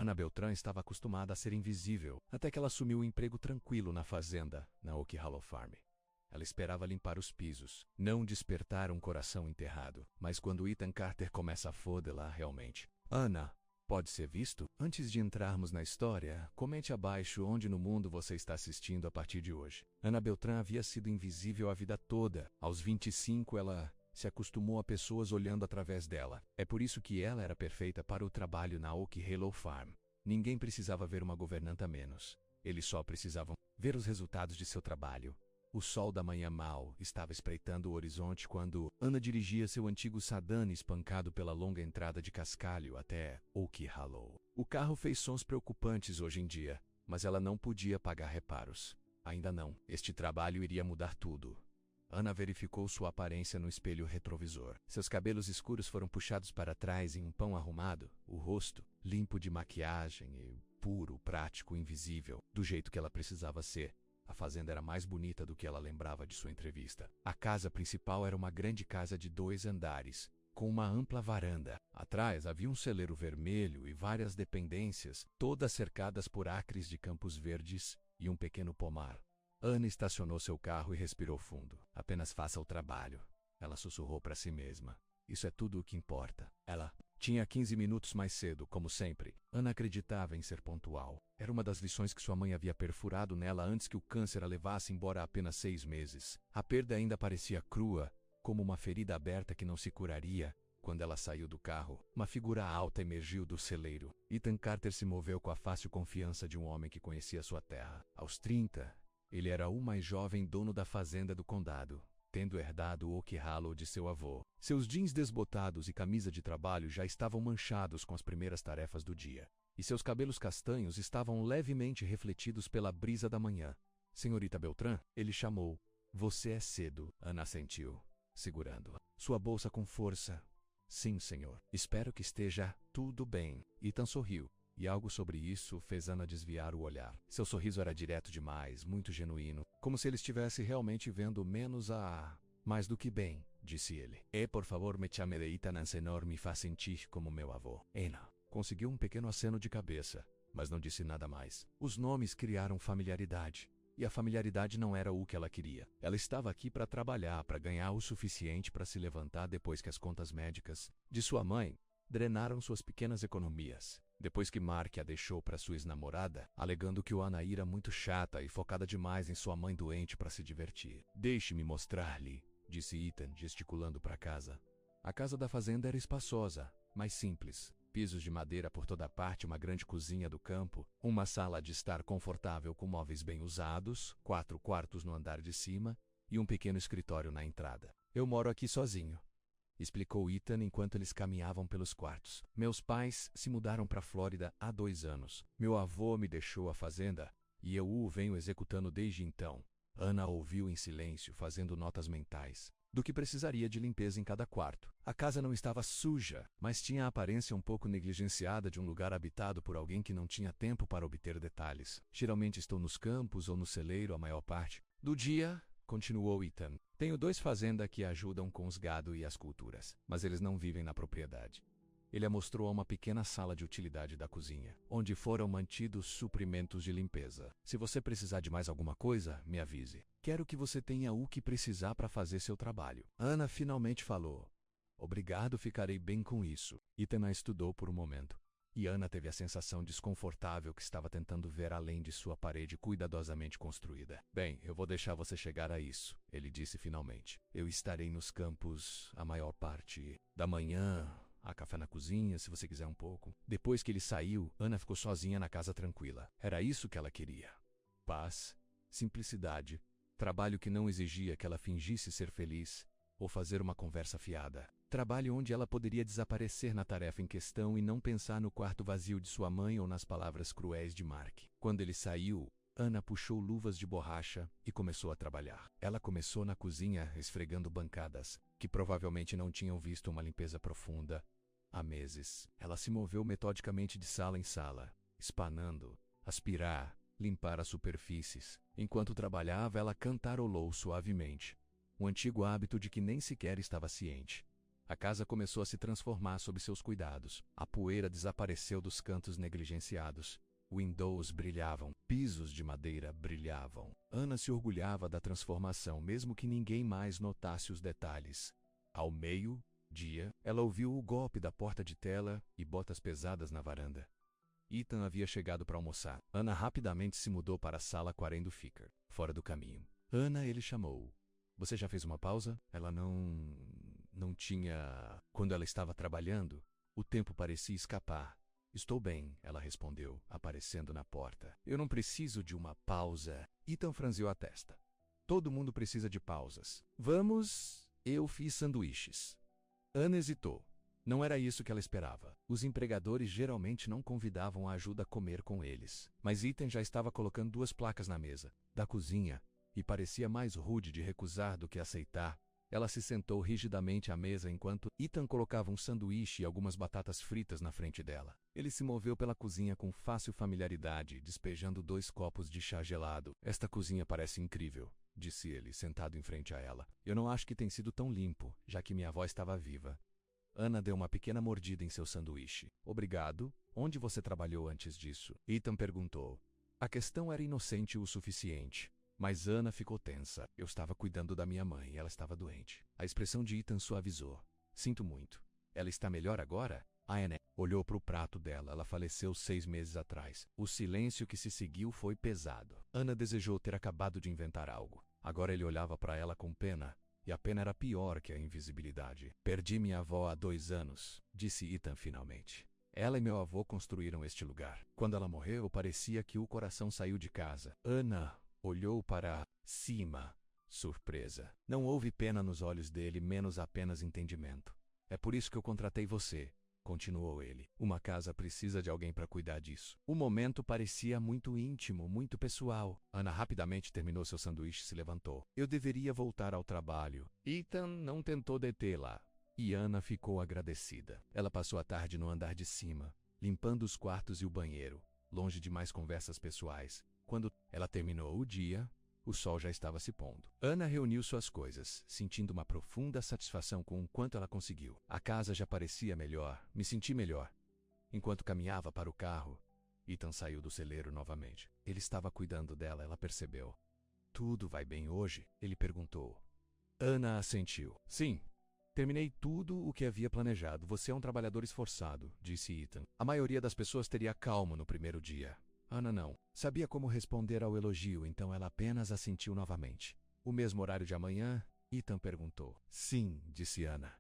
Ana Beltrán estava acostumada a ser invisível, até que ela assumiu um emprego tranquilo na fazenda, na Oak Hollow Farm. Ela esperava limpar os pisos, não despertar um coração enterrado. Mas quando Ethan Carter começa a foder-la realmente. Ana, pode ser visto? Antes de entrarmos na história, comente abaixo onde no mundo você está assistindo a partir de hoje. Ana Beltrán havia sido invisível a vida toda. Aos 25, ela se acostumou a pessoas olhando através dela. É por isso que ela era perfeita para o trabalho na Oak Hollow Farm. Ninguém precisava ver uma governanta a menos. Eles só precisavam ver os resultados de seu trabalho. O sol da manhã mal estava espreitando o horizonte quando Ana dirigia seu antigo sedan espancado pela longa entrada de cascalho até Oak Hollow. O carro fez sons preocupantes hoje em dia, mas ela não podia pagar reparos. Ainda não. Este trabalho iria mudar tudo. Ana verificou sua aparência no espelho retrovisor. Seus cabelos escuros foram puxados para trás em um pão arrumado, o rosto limpo de maquiagem e puro, prático, invisível, do jeito que ela precisava ser. A fazenda era mais bonita do que ela lembrava de sua entrevista. A casa principal era uma grande casa de 2 andares, com uma ampla varanda. Atrás havia um celeiro vermelho e várias dependências, todas cercadas por acres de campos verdes e um pequeno pomar. Ana estacionou seu carro e respirou fundo. Apenas faça o trabalho. Ela sussurrou para si mesma. Isso é tudo o que importa. Ela tinha 15 minutos mais cedo, como sempre. Ana acreditava em ser pontual. Era uma das lições que sua mãe havia perfurado nela antes que o câncer a levasse embora há apenas 6 meses. A perda ainda parecia crua, como uma ferida aberta que não se curaria. Quando ela saiu do carro, uma figura alta emergiu do celeiro. Ethan Carter se moveu com a fácil confiança de um homem que conhecia sua terra. Aos 30, ele era o mais jovem dono da fazenda do condado, tendo herdado o Oak Hollow de seu avô. Seus jeans desbotados e camisa de trabalho já estavam manchados com as primeiras tarefas do dia, e seus cabelos castanhos estavam levemente refletidos pela brisa da manhã. Senhorita Beltrán, ele chamou. Você é cedo, Ana assentiu, segurando sua bolsa com força. Sim, senhor. Espero que esteja tudo bem. Ethan sorriu, e algo sobre isso fez Ana desviar o olhar. Seu sorriso era direto demais, muito genuíno, como se ele estivesse realmente vendo mais do que bem, disse ele. Por favor, me chame de Ethan Ansenor, me faz sentir como meu avô. Ana conseguiu um pequeno aceno de cabeça, mas não disse nada mais. Os nomes criaram familiaridade, e a familiaridade não era o que ela queria. Ela estava aqui para trabalhar, para ganhar o suficiente para se levantar depois que as contas médicas de sua mãe drenaram suas pequenas economias. Depois que Mark a deixou para sua ex-namorada, alegando que o Ana era muito chata e focada demais em sua mãe doente para se divertir. Deixe-me mostrar-lhe, disse Ethan, gesticulando para casa. A casa da fazenda era espaçosa, mas simples. Pisos de madeira por toda parte, uma grande cozinha do campo, uma sala de estar confortável com móveis bem usados, 4 quartos no andar de cima e um pequeno escritório na entrada. Eu moro aqui sozinho, explicou Ethan enquanto eles caminhavam pelos quartos. Meus pais se mudaram para a Flórida há 2 anos. Meu avô me deixou a fazenda e eu o venho executando desde então. Ana ouviu em silêncio, fazendo notas mentais do que precisaria de limpeza em cada quarto. A casa não estava suja, mas tinha a aparência um pouco negligenciada de um lugar habitado por alguém que não tinha tempo para obter detalhes. Geralmente estou nos campos ou no celeiro a maior parte do dia, continuou Ethan. Tenho 2 fazendas que ajudam com os gado e as culturas, mas eles não vivem na propriedade. Ele a mostrou a uma pequena sala de utilidade da cozinha, onde foram mantidos suprimentos de limpeza. Se você precisar de mais alguma coisa, me avise. Quero que você tenha o que precisar para fazer seu trabalho. Ana finalmente falou. Obrigado, ficarei bem com isso. Ethan a estudou por um momento, e Ana teve a sensação desconfortável que estava tentando ver além de sua parede cuidadosamente construída. Bem, eu vou deixar você chegar a isso, ele disse finalmente. Eu estarei nos campos a maior parte da manhã. Há café na cozinha, se você quiser um pouco. Depois que ele saiu, Ana ficou sozinha na casa tranquila. Era isso que ela queria. Paz, simplicidade, trabalho que não exigia que ela fingisse ser feliz ou fazer uma conversa fiada. Trabalho onde ela poderia desaparecer na tarefa em questão e não pensar no quarto vazio de sua mãe ou nas palavras cruéis de Mark. Quando ele saiu, Ana puxou luvas de borracha e começou a trabalhar. Ela começou na cozinha esfregando bancadas, que provavelmente não tinham visto uma limpeza profunda há meses. Ela se moveu metodicamente de sala em sala, espanando, aspirar, limpar as superfícies. Enquanto trabalhava, ela cantarolou suavemente, um antigo hábito de que nem sequer estava ciente. A casa começou a se transformar sob seus cuidados. A poeira desapareceu dos cantos negligenciados. Windows brilhavam, pisos de madeira brilhavam. Ana se orgulhava da transformação, mesmo que ninguém mais notasse os detalhes. Ao meio-dia, ela ouviu o golpe da porta de tela e botas pesadas na varanda. Ethan havia chegado para almoçar. Ana rapidamente se mudou para a sala quarendo Ficker, fora do caminho. Ana, ele chamou. Você já fez uma pausa? Ela não tinha... Quando ela estava trabalhando, o tempo parecia escapar. Estou bem, ela respondeu, aparecendo na porta. Eu não preciso de uma pausa. Ethan franziu a testa. Todo mundo precisa de pausas. Vamos... Eu fiz sanduíches. Ana hesitou. Não era isso que ela esperava. Os empregadores geralmente não convidavam a ajuda a comer com eles. Mas Ethan já estava colocando 2 placas na mesa, da cozinha, e parecia mais rude de recusar do que aceitar. Ela se sentou rigidamente à mesa enquanto Ethan colocava um sanduíche e algumas batatas fritas na frente dela. Ele se moveu pela cozinha com fácil familiaridade, despejando 2 copos de chá gelado. Esta cozinha parece incrível, disse ele, sentado em frente a ela. Eu não acho que tem sido tão limpo, já que minha avó estava viva. Ana deu uma pequena mordida em seu sanduíche. Obrigado. Onde você trabalhou antes disso? Ethan perguntou. A questão era inocente o suficiente. Mas Ana ficou tensa. Eu estava cuidando da minha mãe e ela estava doente. A expressão de Ethan suavizou. Sinto muito. Ela está melhor agora? A Anne olhou para o prato dela. Ela faleceu 6 meses atrás. O silêncio que se seguiu foi pesado. Ana desejou ter acabado de inventar algo. Agora ele olhava para ela com pena. E a pena era pior que a invisibilidade. Perdi minha avó há 2 anos, disse Ethan finalmente. Ela e meu avô construíram este lugar. Quando ela morreu, parecia que o coração saiu de casa. Ana olhou para cima, surpresa. Não houve pena nos olhos dele, menos apenas entendimento. É por isso que eu contratei você, continuou ele. Uma casa precisa de alguém para cuidar disso. O momento parecia muito íntimo, muito pessoal. Ana rapidamente terminou seu sanduíche e se levantou. Eu deveria voltar ao trabalho. Ethan não tentou detê-la. E Ana ficou agradecida. Ela passou a tarde no andar de cima, limpando os quartos e o banheiro, longe de mais conversas pessoais. Quando ela terminou o dia, o sol já estava se pondo. Ana reuniu suas coisas, sentindo uma profunda satisfação com o quanto ela conseguiu. A casa já parecia melhor. Me senti melhor. Enquanto caminhava para o carro, Ethan saiu do celeiro novamente. Ele estava cuidando dela, ela percebeu. Tudo vai bem hoje? Ele perguntou. Ana assentiu. Sim. Terminei tudo o que havia planejado. Você é um trabalhador esforçado, disse Ethan. A maioria das pessoas teria calma no primeiro dia. Ana não. Sabia como responder ao elogio, então ela apenas assentiu novamente. O mesmo horário de amanhã? Ethan perguntou. Sim, disse Ana.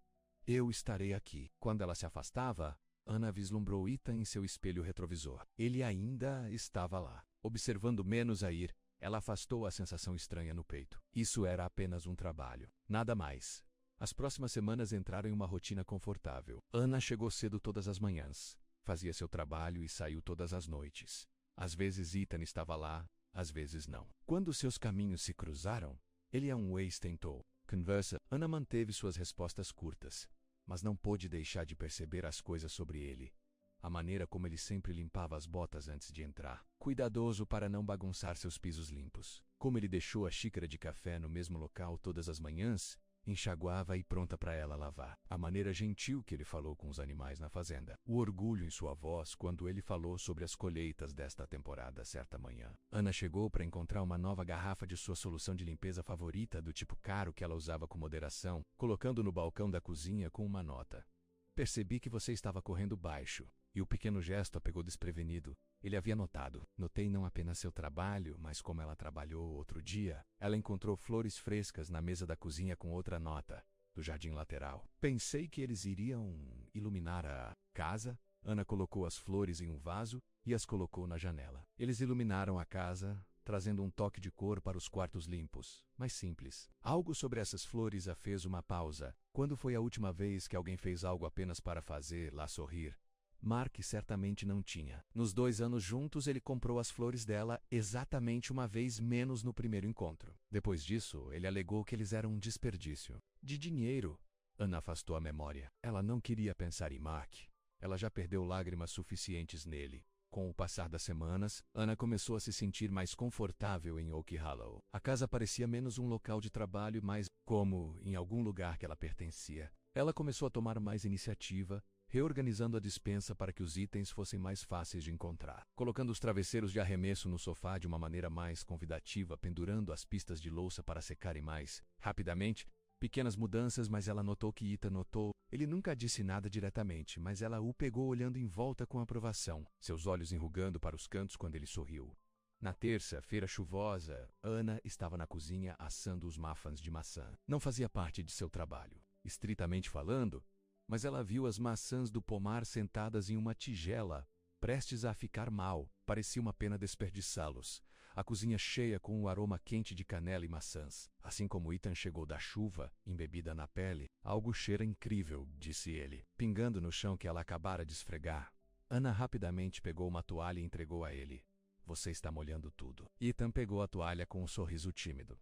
Eu estarei aqui. Quando ela se afastava, Ana vislumbrou Ethan em seu espelho retrovisor. Ele ainda estava lá. Observando menos a ir, ela afastou a sensação estranha no peito. Isso era apenas um trabalho. Nada mais. As próximas semanas entraram em uma rotina confortável. Ana chegou cedo todas as manhãs. Fazia seu trabalho e saiu todas as noites. Às vezes Ethan estava lá, às vezes não. Quando seus caminhos se cruzaram, ele a um vez tentou. Conversa. Ana manteve suas respostas curtas, mas não pôde deixar de perceber as coisas sobre ele. A maneira como ele sempre limpava as botas antes de entrar, cuidadoso para não bagunçar seus pisos limpos. Como ele deixou a xícara de café no mesmo local todas as manhãs, enxaguava e pronta para ela lavar. A maneira gentil que ele falou com os animais na fazenda. O orgulho em sua voz quando ele falou sobre as colheitas desta temporada certa manhã. Ana chegou para encontrar uma nova garrafa de sua solução de limpeza favorita do tipo caro que ela usava com moderação, colocando no balcão da cozinha com uma nota. Percebi que você estava correndo baixo. E o pequeno gesto a pegou desprevenido. Ele havia notado. Notei não apenas seu trabalho, mas como ela trabalhou outro dia. Ela encontrou flores frescas na mesa da cozinha com outra nota, do jardim lateral. Pensei que eles iriam iluminar a casa. Ana colocou as flores em um vaso e as colocou na janela. Eles iluminaram a casa, trazendo um toque de cor para os quartos limpos, mas simples. Algo sobre essas flores a fez uma pausa. Quando foi a última vez que alguém fez algo apenas para fazer-la sorrir? Mark certamente não tinha. Nos 2 anos juntos ele comprou as flores dela exatamente uma vez menos no primeiro encontro. Depois disso, ele alegou que eles eram um desperdício de dinheiro. Ana afastou a memória. Ela não queria pensar em Mark. Ela já perdeu lágrimas suficientes nele. Com o passar das semanas, Ana começou a se sentir mais confortável em Oak Hollow. A casa parecia menos um local de trabalho, mais como em algum lugar que ela pertencia. Ela começou a tomar mais iniciativa, reorganizando a despensa para que os itens fossem mais fáceis de encontrar, colocando os travesseiros de arremesso no sofá de uma maneira mais convidativa, pendurando as pistas de louça para secarem mais rapidamente. Pequenas mudanças, mas ela notou que Ethan notou. Ele nunca disse nada diretamente, mas ela o pegou olhando em volta com aprovação, seus olhos enrugando para os cantos quando ele sorriu. Na terça-feira chuvosa, Anna estava na cozinha assando os muffins de maçã. Não fazia parte de seu trabalho, estritamente falando, mas ela viu as maçãs do pomar sentadas em uma tigela, prestes a ficar mal. Parecia uma pena desperdiçá-los. A cozinha cheia com o aroma quente de canela e maçãs. Assim como Ethan chegou da chuva, embebida na pele, algo cheira incrível, disse ele, pingando no chão que ela acabara de esfregar. Anna rapidamente pegou uma toalha e entregou a ele. Você está molhando tudo. Ethan pegou a toalha com um sorriso tímido.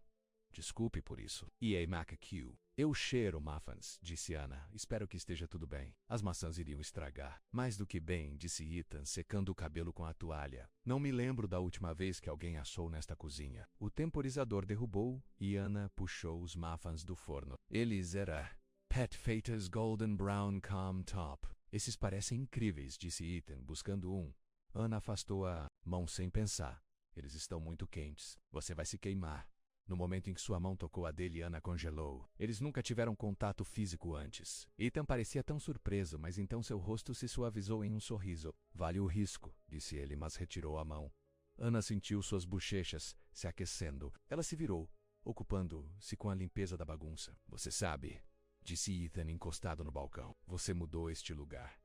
Desculpe por isso. E a McHugh. Eu cheiro muffins, disse Anna. Espero que esteja tudo bem. As maçãs iriam estragar. Mais do que bem, disse Ethan, secando o cabelo com a toalha. Não me lembro da última vez que alguém assou nesta cozinha. O temporizador derrubou e Anna puxou os muffins do forno. Eles eram Pet Fatas Golden Brown Calm Top. Esses parecem incríveis, disse Ethan, buscando um. Anna afastou a mão sem pensar. Eles estão muito quentes. Você vai se queimar. No momento em que sua mão tocou a dele, Anna congelou. Eles nunca tiveram contato físico antes. Ethan parecia tão surpreso, mas então seu rosto se suavizou em um sorriso. Vale o risco, disse ele, mas retirou a mão. Anna sentiu suas bochechas se aquecendo. Ela se virou, ocupando-se com a limpeza da bagunça. Você sabe, disse Ethan encostado no balcão. Você mudou este lugar.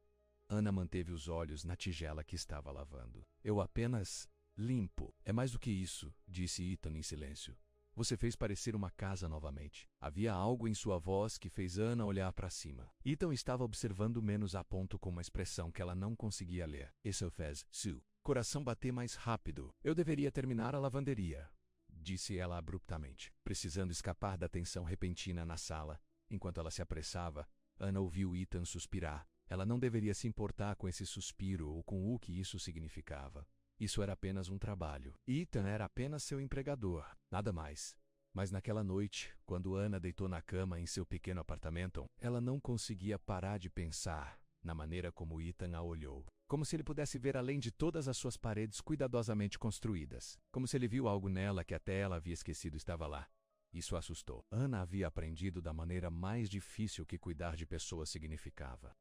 Anna manteve os olhos na tigela que estava lavando. Eu apenas limpo. É mais do que isso, disse Ethan em silêncio. Você fez parecer uma casa novamente. Havia algo em sua voz que fez Anna olhar para cima. Ethan estava observando menos a ponto com uma expressão que ela não conseguia ler. Isso fez seu coração bater mais rápido. Eu deveria terminar a lavanderia, disse ela abruptamente, precisando escapar da tensão repentina na sala. Enquanto ela se apressava, Anna ouviu Ethan suspirar. Ela não deveria se importar com esse suspiro ou com o que isso significava. Isso era apenas um trabalho. Ethan era apenas seu empregador, nada mais. Mas naquela noite, quando Anna deitou na cama em seu pequeno apartamento, ela não conseguia parar de pensar na maneira como Ethan a olhou. Como se ele pudesse ver além de todas as suas paredes cuidadosamente construídas. Como se ele viu algo nela que até ela havia esquecido estava lá. Isso a assustou. Anna havia aprendido da maneira mais difícil que cuidar de pessoas significava.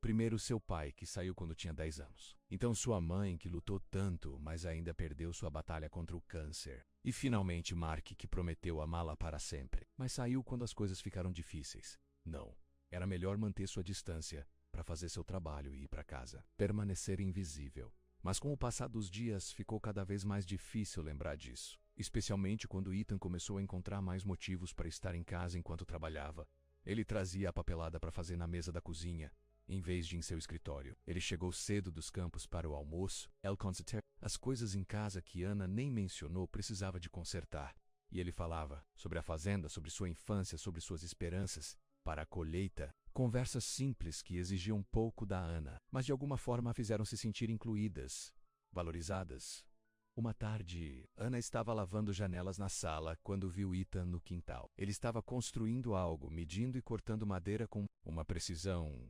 Primeiro seu pai, que saiu quando tinha 10 anos. Então sua mãe, que lutou tanto, mas ainda perdeu sua batalha contra o câncer. E finalmente Mark, que prometeu amá-la para sempre, mas saiu quando as coisas ficaram difíceis. Não. Era melhor manter sua distância para fazer seu trabalho e ir para casa. Permanecer invisível. Mas com o passar dos dias, ficou cada vez mais difícil lembrar disso. Especialmente quando Ethan começou a encontrar mais motivos para estar em casa enquanto trabalhava. Ele trazia a papelada para fazer na mesa da cozinha, em vez de em seu escritório. Ele chegou cedo dos campos para o almoço. As coisas em casa que Anna nem mencionou precisava de consertar. E ele falava sobre a fazenda, sobre sua infância, sobre suas esperanças para a colheita. Conversas simples que exigiam pouco da Anna, mas de alguma forma a fizeram se sentir incluídas, valorizadas. Uma tarde, Anna estava lavando janelas na sala quando viu Ethan no quintal. Ele estava construindo algo, medindo e cortando madeira com uma precisão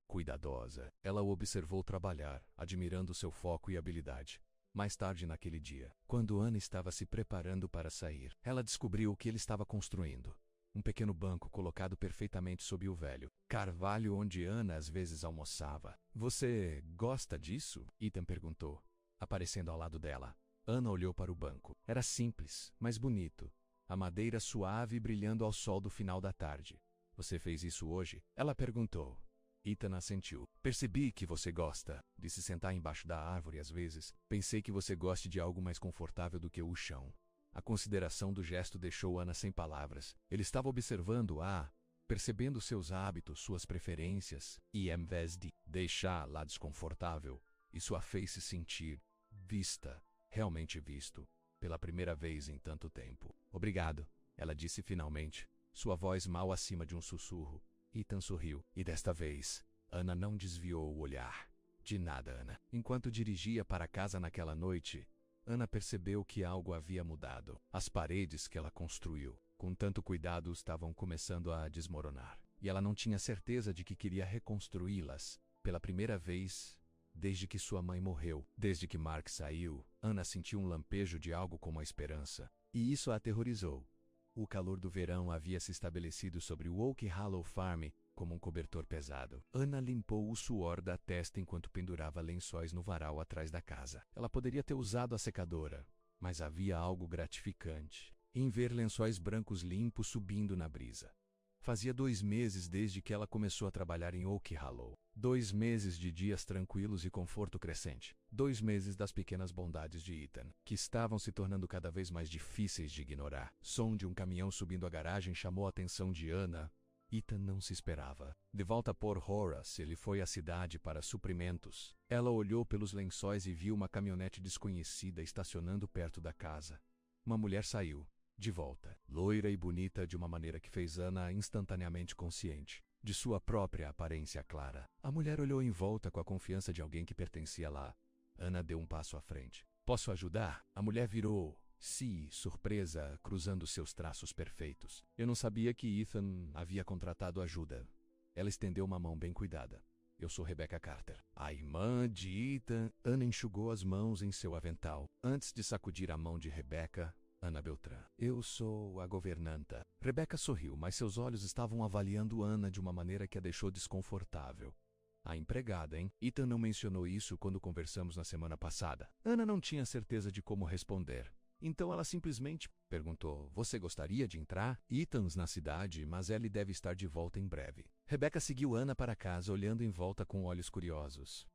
cuidadosa. Ela o observou trabalhar, admirando seu foco e habilidade. Mais tarde naquele dia, quando Anna estava se preparando para sair, ela descobriu o que ele estava construindo. Um pequeno banco colocado perfeitamente sob o velho carvalho onde Anna às vezes almoçava. Você gosta disso? Ethan perguntou, aparecendo ao lado dela. Anna olhou para o banco. Era simples, mas bonito. A madeira suave brilhando ao sol do final da tarde. Você fez isso hoje? Ela perguntou. Ethan assentiu. Percebi que você gosta de se sentar embaixo da árvore às vezes. Pensei que você goste de algo mais confortável do que o chão. A consideração do gesto deixou Anna sem palavras. Ele estava observando-a, percebendo seus hábitos, suas preferências, e em vez de deixá-la desconfortável, isso a fez se sentir vista. Realmente visto, pela primeira vez em tanto tempo. Obrigado, ela disse finalmente, sua voz mal acima de um sussurro. Ethan sorriu, e desta vez, Anna não desviou o olhar. De nada, Anna. Enquanto dirigia para casa naquela noite, Anna percebeu que algo havia mudado. As paredes que ela construiu, com tanto cuidado, estavam começando a desmoronar. e ela não tinha certeza de que queria reconstruí-las. Pela primeira vez, desde que sua mãe morreu, desde que Mark saiu, Anna sentiu um lampejo de algo como a esperança. E isso a aterrorizou. O calor do verão havia se estabelecido sobre o Oak Hollow Farm como um cobertor pesado. Anna limpou o suor da testa enquanto pendurava lençóis no varal atrás da casa. Ela poderia ter usado a secadora, mas havia algo gratificante em ver lençóis brancos limpos subindo na brisa. Fazia 2 meses desde que ela começou a trabalhar em Oak Hollow. 2 meses de dias tranquilos e conforto crescente. 2 meses das pequenas bondades de Ethan, que estavam se tornando cada vez mais difíceis de ignorar. Som de um caminhão subindo a garagem chamou a atenção de Anna. Ethan não se esperava. De volta por Horace, ele foi à cidade para suprimentos. Ela olhou pelos lençóis e viu uma caminhonete desconhecida estacionando perto da casa. Uma mulher saiu, de volta, loira e bonita de uma maneira que fez Anna instantaneamente consciente de sua própria aparência clara. A mulher olhou em volta com a confiança de alguém que pertencia lá. Anna deu um passo à frente. Posso ajudar? A mulher virou. Sim, surpresa, cruzando seus traços perfeitos. Eu não sabia que Ethan havia contratado ajuda. Ela estendeu uma mão bem cuidada. Eu sou Rebecca Carter, a irmã de Ethan. Anna enxugou as mãos em seu avental. Antes de sacudir a mão de Rebecca, Anna Beltrán. Eu sou a governanta. Rebecca sorriu, mas seus olhos estavam avaliando Anna de uma maneira que a deixou desconfortável. A empregada, hein? Ethan não mencionou isso quando conversamos na semana passada. Anna não tinha certeza de como responder. Então ela simplesmente perguntou: você gostaria de entrar? Ethan's na cidade, mas ele deve estar de volta em breve. Rebecca seguiu Anna para casa, olhando em volta com olhos curiosos.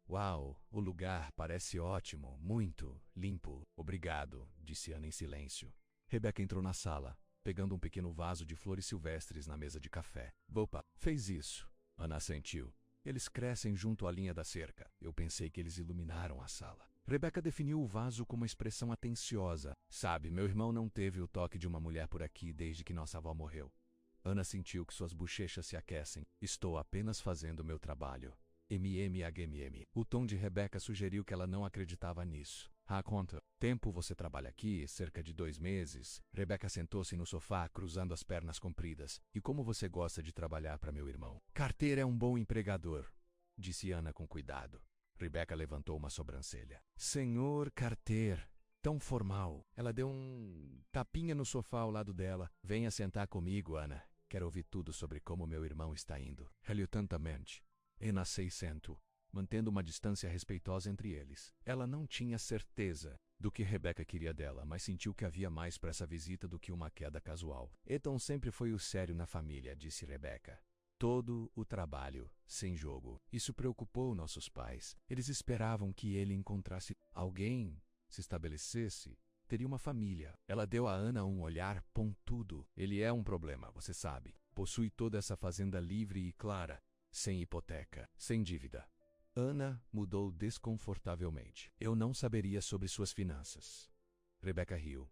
Uau, o lugar parece ótimo, muito limpo. Obrigado, disse Anna em silêncio. Rebecca entrou na sala, pegando um pequeno vaso de flores silvestres na mesa de café. Opa, fez isso. Anna assentiu. Eles crescem junto à linha da cerca. Eu pensei que eles iluminaram a sala. Rebecca definiu o vaso com uma expressão atenciosa. Sabe, meu irmão não teve o toque de uma mulher por aqui desde que nossa avó morreu. Anna sentiu que suas bochechas se aquecem. Estou apenas fazendo meu trabalho. MMHMM. O tom de Rebecca sugeriu que ela não acreditava nisso. Quanto tempo você trabalha aqui? Cerca de 2 meses. Rebecca sentou-se no sofá, cruzando as pernas compridas. E como você gosta de trabalhar para meu irmão? Carter é um bom empregador, disse Anna com cuidado. Rebecca levantou uma sobrancelha. Senhor Carter, tão formal. Ela deu um tapinha no sofá ao lado dela. Venha sentar comigo, Anna. Quero ouvir tudo sobre como meu irmão está indo. Relutantemente, Anna se sentou, mantendo uma distância respeitosa entre eles. Ela não tinha certeza do que Rebecca queria dela, mas sentiu que havia mais para essa visita do que uma queda casual. Ethan sempre foi o sério na família, disse Rebecca. Todo o trabalho, sem jogo. Isso preocupou nossos pais. Eles esperavam que ele encontrasse alguém, se estabelecesse, teria uma família. Ela deu a Anna um olhar pontudo. Ele é um problema, você sabe. Possui toda essa fazenda livre e clara, sem hipoteca, sem dívida. Anna mudou desconfortavelmente. Eu não saberia sobre suas finanças. Rebecca riu.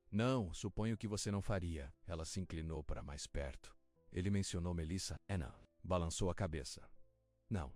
Não, suponho que você não faria. Ela se inclinou para mais perto. Ele mencionou Melissa. Anna balançou a cabeça. Não.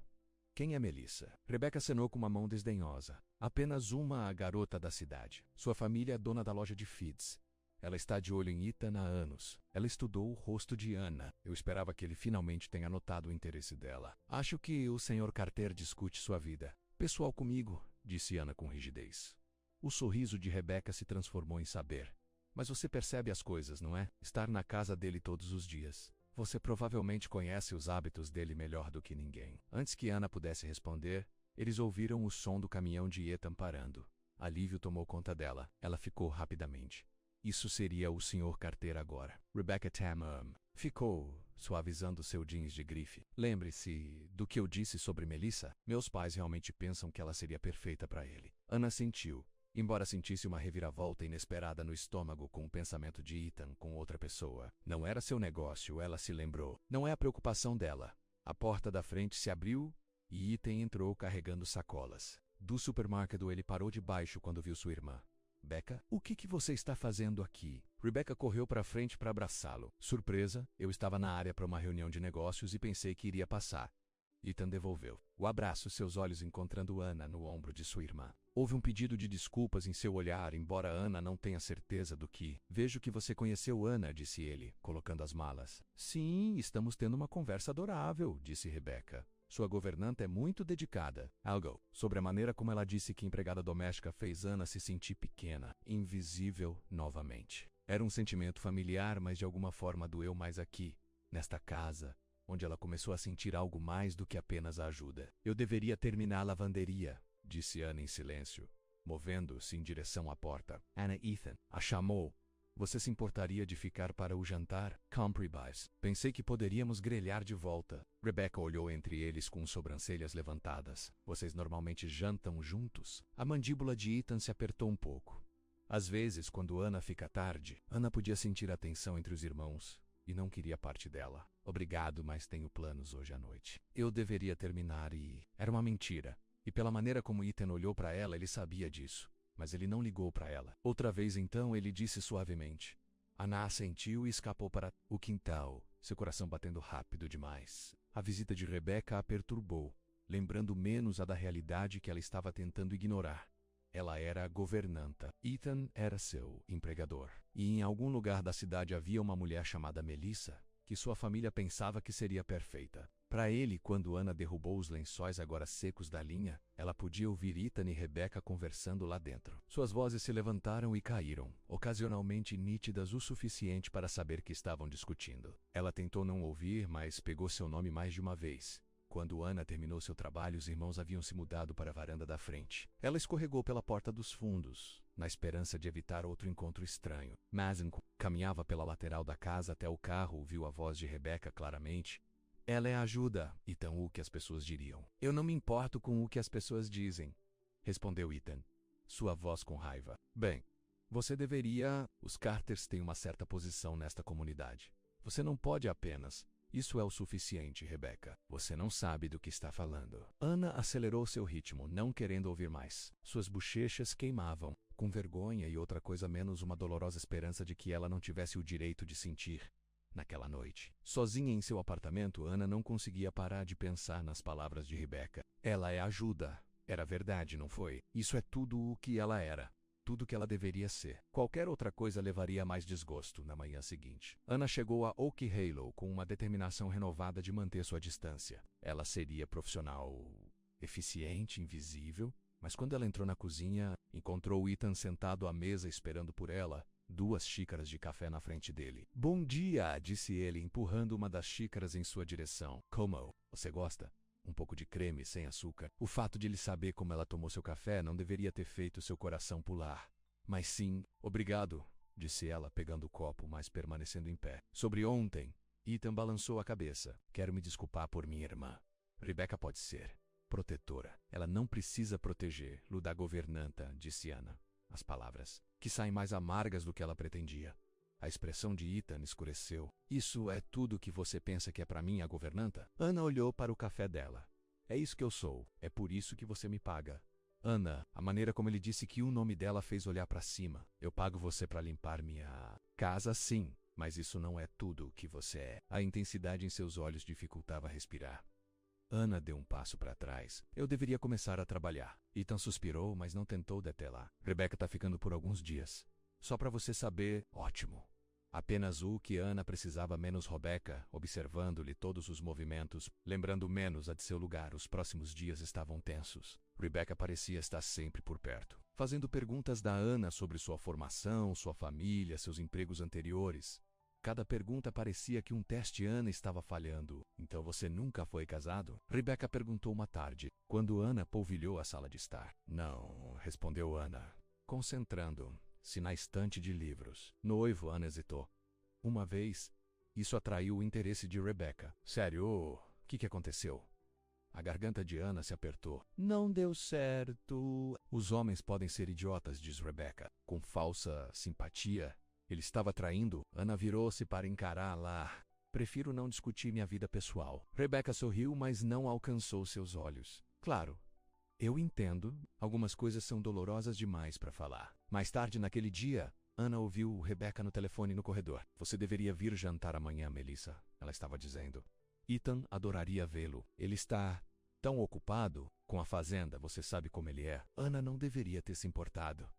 Quem é Melissa? Rebecca acenou com uma mão desdenhosa. Apenas uma garota da cidade. Sua família é dona da loja de feeds. Ela está de olho em Ethan há anos. Ela estudou o rosto de Anna. Eu esperava que ele finalmente tenha notado o interesse dela. Acho que o Sr. Carter discute sua vida pessoal comigo, disse Anna com rigidez. O sorriso de Rebecca se transformou em saber. Mas você percebe as coisas, não é? Estar na casa dele todos os dias. Você provavelmente conhece os hábitos dele melhor do que ninguém. Antes que Anna pudesse responder, eles ouviram o som do caminhão de Ethan parando. Alívio tomou conta dela. Ela ficou rapidamente. Isso seria o Sr. Carter agora. Rebecca Tamam ficou, suavizando seu jeans de grife. Lembre-se do que eu disse sobre Melissa? Meus pais realmente pensam que ela seria perfeita para ele. Anna sentiu, embora sentisse uma reviravolta inesperada no estômago com o pensamento de Ethan com outra pessoa. Não era seu negócio, ela se lembrou. Não é a preocupação dela. A porta da frente se abriu e Ethan entrou carregando sacolas. Do supermercado ele parou de baixo quando viu sua irmã. Becca, o que você está fazendo aqui? Rebecca correu para frente para abraçá-lo. Surpresa, eu estava na área para uma reunião de negócios e pensei que iria passar. Ethan devolveu o abraço, seus olhos encontrando Ana no ombro de sua irmã. Houve um pedido de desculpas em seu olhar, embora Ana não tenha certeza do que. Vejo que você conheceu Ana, disse ele, colocando as malas. Sim, estamos tendo uma conversa adorável, disse Rebecca. Sua governanta é muito dedicada. Algo sobre a maneira como ela disse que empregada doméstica fez Ana se sentir pequena, invisível novamente. Era um sentimento familiar, mas de alguma forma doeu mais aqui, nesta casa, onde ela começou a sentir algo mais do que apenas a ajuda. Eu deveria terminar a lavanderia, disse Ana em silêncio, movendo-se em direção à porta. Ana Ethan a chamou. Você se importaria de ficar para o jantar? Compromise. Pensei que poderíamos grelhar de volta. Rebecca olhou entre eles com sobrancelhas levantadas. Vocês normalmente jantam juntos? A mandíbula de Ethan se apertou um pouco. Às vezes, quando Ana fica tarde, Ana podia sentir a tensão entre os irmãos e não queria parte dela. Obrigado, mas tenho planos hoje à noite. Eu deveria terminar e... Era uma mentira. E pela maneira como Ethan olhou para ela, ele sabia disso. Mas ele não ligou para ela. Outra vez então ele disse suavemente. Ana assentiu e escapou para o quintal, seu coração batendo rápido demais. A visita de Rebecca a perturbou, lembrando menos a da realidade que ela estava tentando ignorar. Ela era a governanta. Ethan era seu empregador. E em algum lugar da cidade havia uma mulher chamada Melissa, que sua família pensava que seria perfeita. Para ele, quando Ana derrubou os lençóis agora secos da linha, ela podia ouvir Ethan e Rebecca conversando lá dentro. Suas vozes se levantaram e caíram, ocasionalmente nítidas o suficiente para saber que estavam discutindo. Ela tentou não ouvir, mas pegou seu nome mais de uma vez. Quando Ana terminou seu trabalho, os irmãos haviam se mudado para a varanda da frente. Ela escorregou pela porta dos fundos, na esperança de evitar outro encontro estranho. Mason caminhava pela lateral da casa até o carro, ouviu a voz de Rebecca claramente. Ela é a ajuda, então o que as pessoas diriam. Eu não me importo com o que as pessoas dizem, respondeu Ethan, sua voz com raiva. Bem, você deveria... Os Carters têm uma certa posição nesta comunidade. Você não pode apenas... Isso é o suficiente, Rebecca. Você não sabe do que está falando. Ana acelerou seu ritmo, não querendo ouvir mais. Suas bochechas queimavam, com vergonha e outra coisa menos uma dolorosa esperança de que ela não tivesse o direito de sentir. Naquela noite, sozinha em seu apartamento, Ana não conseguia parar de pensar nas palavras de Rebecca. Ela é ajuda. Era verdade, não foi? Isso é tudo o que ela era. Tudo que ela deveria ser. Qualquer outra coisa levaria a mais desgosto na manhã seguinte. Ana chegou a Oak Halo com uma determinação renovada de manter sua distância. Ela seria profissional, eficiente, invisível, mas quando ela entrou na cozinha, encontrou Ethan sentado à mesa esperando por ela, 2 xícaras de café na frente dele. Bom dia, disse ele, empurrando uma das xícaras em sua direção. Como? Você gosta? Um pouco de creme sem açúcar. O fato de ele saber como ela tomou seu café não deveria ter feito seu coração pular. Mas sim, obrigado, disse ela, pegando o copo, mas permanecendo em pé. Sobre ontem, Ethan balançou a cabeça. Quero me desculpar por minha irmã. Rebecca pode ser protetora. Ela não precisa proteger-lo da governanta, disse Ana. As palavras, que saem mais amargas do que ela pretendia. A expressão de Ethan escureceu. Isso é tudo que você pensa que é para mim, a governanta? Ana olhou para o café dela. É isso que eu sou. É por isso que você me paga. Ana, a maneira como ele disse que o nome dela fez olhar para cima. Eu pago você para limpar minha casa, sim. Mas isso não é tudo o que você é. A intensidade em seus olhos dificultava respirar. Ana deu um passo para trás. Eu deveria começar a trabalhar. Ethan suspirou, mas não tentou deter lá. Rebecca tá ficando por alguns dias. Só para você saber, ótimo. Apenas o que Ana precisava menos Rebecca, observando-lhe todos os movimentos, lembrando menos a de seu lugar. Os próximos dias estavam tensos. Rebecca parecia estar sempre por perto, fazendo perguntas da Ana sobre sua formação, sua família, seus empregos anteriores. Cada pergunta parecia que um teste Ana estava falhando. Então você nunca foi casado? Rebecca perguntou uma tarde, quando Ana polvilhou a sala de estar. Não, respondeu Ana, concentrando-se na estante de livros. Noivo, Ana hesitou. Uma vez, isso atraiu o interesse de Rebecca. Sério, o que aconteceu? A garganta de Ana se apertou. Não deu certo. Os homens podem ser idiotas, diz Rebecca, com falsa simpatia. Ele estava traindo? Ana virou-se para encará-la. Prefiro não discutir minha vida pessoal. Rebecca sorriu, mas não alcançou seus olhos. Claro, eu entendo. Algumas coisas são dolorosas demais para falar. Mais tarde naquele dia, Ana ouviu Rebecca no telefone no corredor. Você deveria vir jantar amanhã, Melissa, ela estava dizendo. Ethan adoraria vê-lo. Ele está tão ocupado com a fazenda, você sabe como ele é. Ana não deveria ter se importado.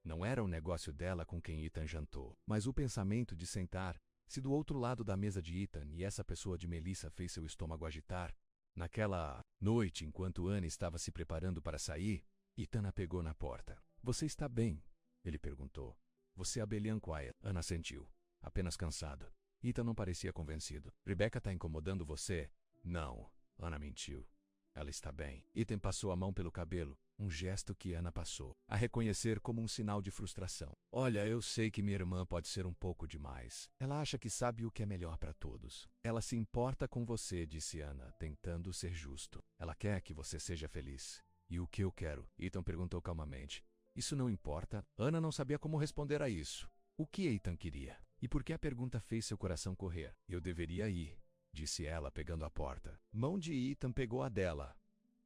Não era o negócio dela com quem Ethan jantou, mas o pensamento de sentar-se do outro lado da mesa de Ethan e essa pessoa de Melissa fez seu estômago agitar. Naquela noite, enquanto Ana estava se preparando para sair, Ethan a pegou na porta. Você está bem? Ele perguntou. Você é Abelian Quiet. Ana assentiu, apenas cansado. Ethan não parecia convencido. Rebecca está incomodando você? Não. Ana mentiu. Ela está bem. Ethan passou a mão pelo cabelo, um gesto que Ana passou a reconhecer como um sinal de frustração. Olha, eu sei que minha irmã pode ser um pouco demais. Ela acha que sabe o que é melhor para todos. Ela se importa com você, disse Ana, tentando ser justo. Ela quer que você seja feliz. E o que eu quero? Ethan perguntou calmamente. Isso não importa. Ana não sabia como responder a isso. O que Ethan queria? E por que a pergunta fez seu coração correr? Eu deveria ir, disse ela, pegando a porta. Mão de Ethan pegou a dela.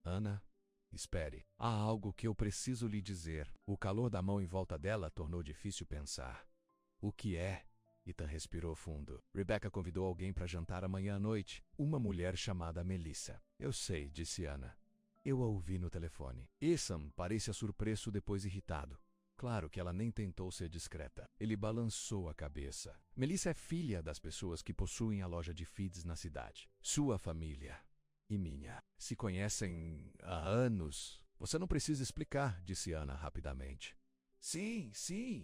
Ana, espere. Há algo que eu preciso lhe dizer. O calor da mão em volta dela tornou difícil pensar. O que é? Ethan respirou fundo. Rebecca convidou alguém para jantar amanhã à noite. Uma mulher chamada Melissa. Eu sei, disse Ana. Eu a ouvi no telefone. Ethan parecia surpreso, depois irritado. Claro que ela nem tentou ser discreta. Ele balançou a cabeça. Melissa é filha das pessoas que possuem a loja de feeds na cidade. Sua família e minha se conhecem há anos. Você não precisa explicar, disse Ana rapidamente. Sim,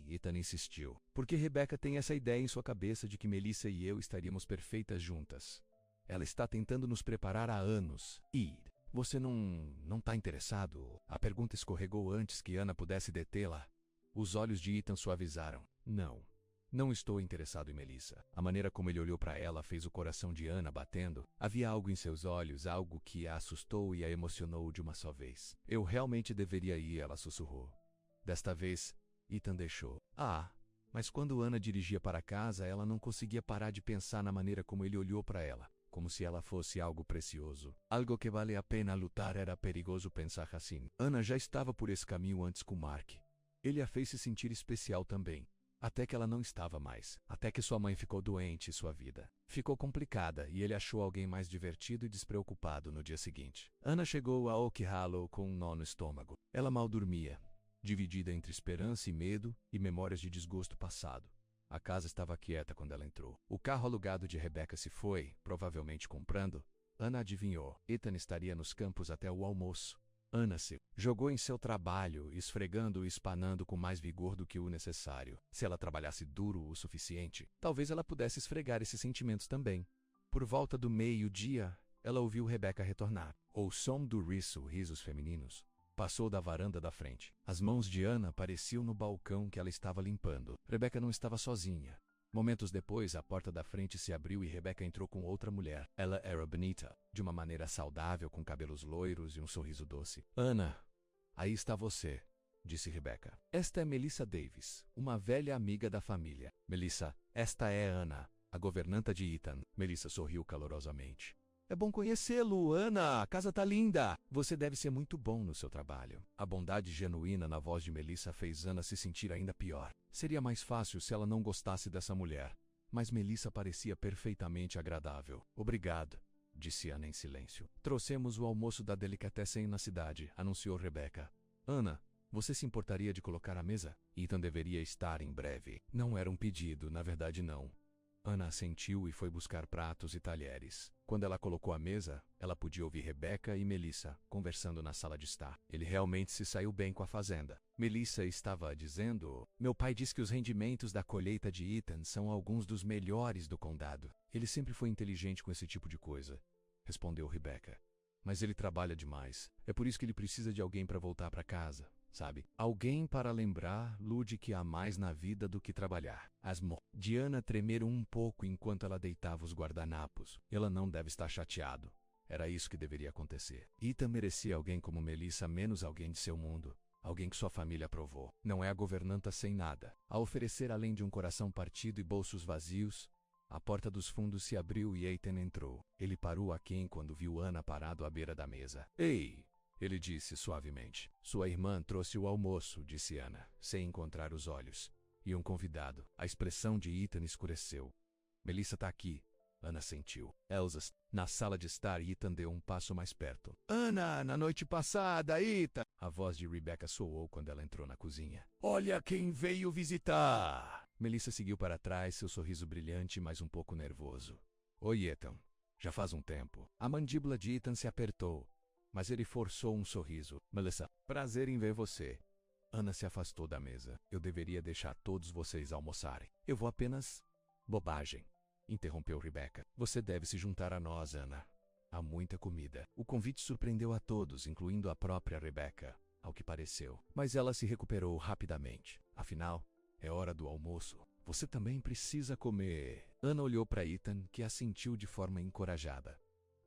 Ethan insistiu. Porque Rebecca tem essa ideia em sua cabeça de que Melissa e eu estaríamos perfeitas juntas. Ela está tentando nos preparar há anos. E você não está interessado? A pergunta escorregou antes que Ana pudesse detê-la. Os olhos de Ethan suavizaram. Não estou interessado em Melissa. A maneira como ele olhou para ela fez o coração de Ana batendo. Havia algo em seus olhos, algo que a assustou e a emocionou de uma só vez. Eu realmente deveria ir, ela sussurrou. Desta vez, Ethan deixou. Mas quando Ana dirigia para casa, ela não conseguia parar de pensar na maneira como ele olhou para ela. Como se ela fosse algo precioso. Algo que vale a pena lutar. Era perigoso pensar assim. Ana já estava por esse caminho antes com Mark. Ele a fez se sentir especial também. Até que ela não estava mais. Até que sua mãe ficou doente e sua vida ficou complicada e ele achou alguém mais divertido e despreocupado no dia seguinte. Ana chegou a Oak Hollow com um nó no estômago. Ela mal dormia, dividida entre esperança e medo e memórias de desgosto passado. A casa estava quieta quando ela entrou. O carro alugado de Rebecca se foi, provavelmente comprando. Ana adivinhou. Ethan estaria nos campos até o almoço. Ana se jogou em seu trabalho, esfregando e espanando com mais vigor do que o necessário. Se ela trabalhasse duro o suficiente, talvez ela pudesse esfregar esses sentimentos também. Por volta do meio-dia, ela ouviu Rebecca retornar. O som do risos femininos passou da varanda da frente. As mãos de Ana pareciam no balcão que ela estava limpando. Rebecca não estava sozinha. Momentos depois, a porta da frente se abriu e Rebecca entrou com outra mulher. Ela era bonita, de uma maneira saudável, com cabelos loiros e um sorriso doce. Ana, aí está você, disse Rebecca. Esta é Melissa Davis, uma velha amiga da família. Melissa, esta é Ana, a governanta de Ethan. Melissa sorriu calorosamente. É bom conhecê-lo, Ana. A casa tá linda. Você deve ser muito bom no seu trabalho. A bondade genuína na voz de Melissa fez Ana se sentir ainda pior. Seria mais fácil se ela não gostasse dessa mulher. Mas Melissa parecia perfeitamente agradável. Obrigado, disse Ana em silêncio. Trouxemos o almoço da delicatessen na cidade, anunciou Rebecca. Ana, você se importaria de colocar a mesa? Ethan deveria estar em breve. Não era um pedido, na verdade não. Ana assentiu e foi buscar pratos e talheres. Quando ela colocou a mesa, ela podia ouvir Rebecca e Melissa conversando na sala de estar. Ele realmente se saiu bem com a fazenda. Melissa estava dizendo: meu pai diz que os rendimentos da colheita de Ethan são alguns dos melhores do condado. Ele sempre foi inteligente com esse tipo de coisa, respondeu Rebecca. Mas ele trabalha demais. É por isso que ele precisa de alguém para voltar para casa. Sabe? Alguém para lembrar-lo de que há mais na vida do que trabalhar. As mãos de Ana tremeram um pouco enquanto ela deitava os guardanapos. Ela não deve estar chateado. Era isso que deveria acontecer. Ethan merecia alguém como Melissa, menos alguém de seu mundo. Alguém que sua família aprovou. Não é a governanta sem nada. A oferecer além de um coração partido e bolsos vazios, a porta dos fundos se abriu e Ethan entrou. Ele parou aquém quando viu Ana parado à beira da mesa. Ei! Ele disse suavemente. Sua irmã trouxe o almoço, disse Ana, sem encontrar os olhos. E um convidado. A expressão de Ethan escureceu. Melissa está aqui. Ana sentiu. Elsa, na sala de estar, Ethan deu um passo mais perto. Ana, na noite passada, Ethan! A voz de Rebecca soou quando ela entrou na cozinha. Olha quem veio visitar! Melissa seguiu para trás, seu sorriso brilhante, mas um pouco nervoso. Oi, Ethan. Já faz um tempo. A mandíbula de Ethan se apertou, mas ele forçou um sorriso. Melissa, prazer em ver você. Ana se afastou da mesa. Eu deveria deixar todos vocês almoçarem. Eu vou apenas... Bobagem, interrompeu Rebecca. Você deve se juntar a nós, Ana. Há muita comida. O convite surpreendeu a todos, incluindo a própria Rebecca, ao que pareceu. Mas ela se recuperou rapidamente. Afinal, é hora do almoço. Você também precisa comer. Ana olhou para Ethan, que assentiu de forma encorajada.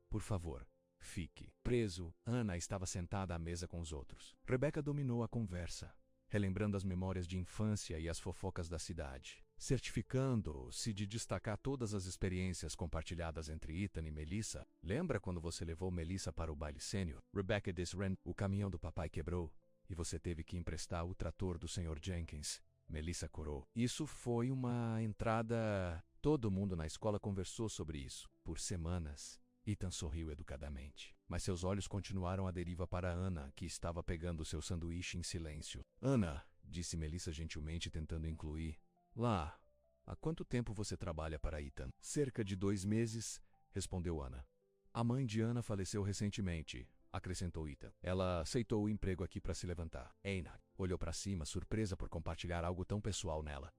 Por favor, fique. Preso, Ana estava sentada à mesa com os outros. Rebecca dominou a conversa, relembrando as memórias de infância e as fofocas da cidade, certificando-se de destacar todas as experiências compartilhadas entre Ethan e Melissa. Lembra quando você levou Melissa para o baile sênior? Rebecca disse: o caminhão do papai quebrou e você teve que emprestar o trator do Sr. Jenkins. Melissa corou. Isso foi uma entrada... Todo mundo na escola conversou sobre isso por semanas. Ethan sorriu educadamente, mas seus olhos continuaram à deriva para Ana, que estava pegando seu sanduíche em silêncio. Ana, disse Melissa gentilmente, tentando incluir. Lá, há quanto tempo você trabalha para Ethan? Cerca de 2 meses, respondeu Ana. A mãe de Ana faleceu recentemente, acrescentou Ethan. Ela aceitou o emprego aqui para se levantar. Ana olhou para cima, surpresa por compartilhar algo tão pessoal nela.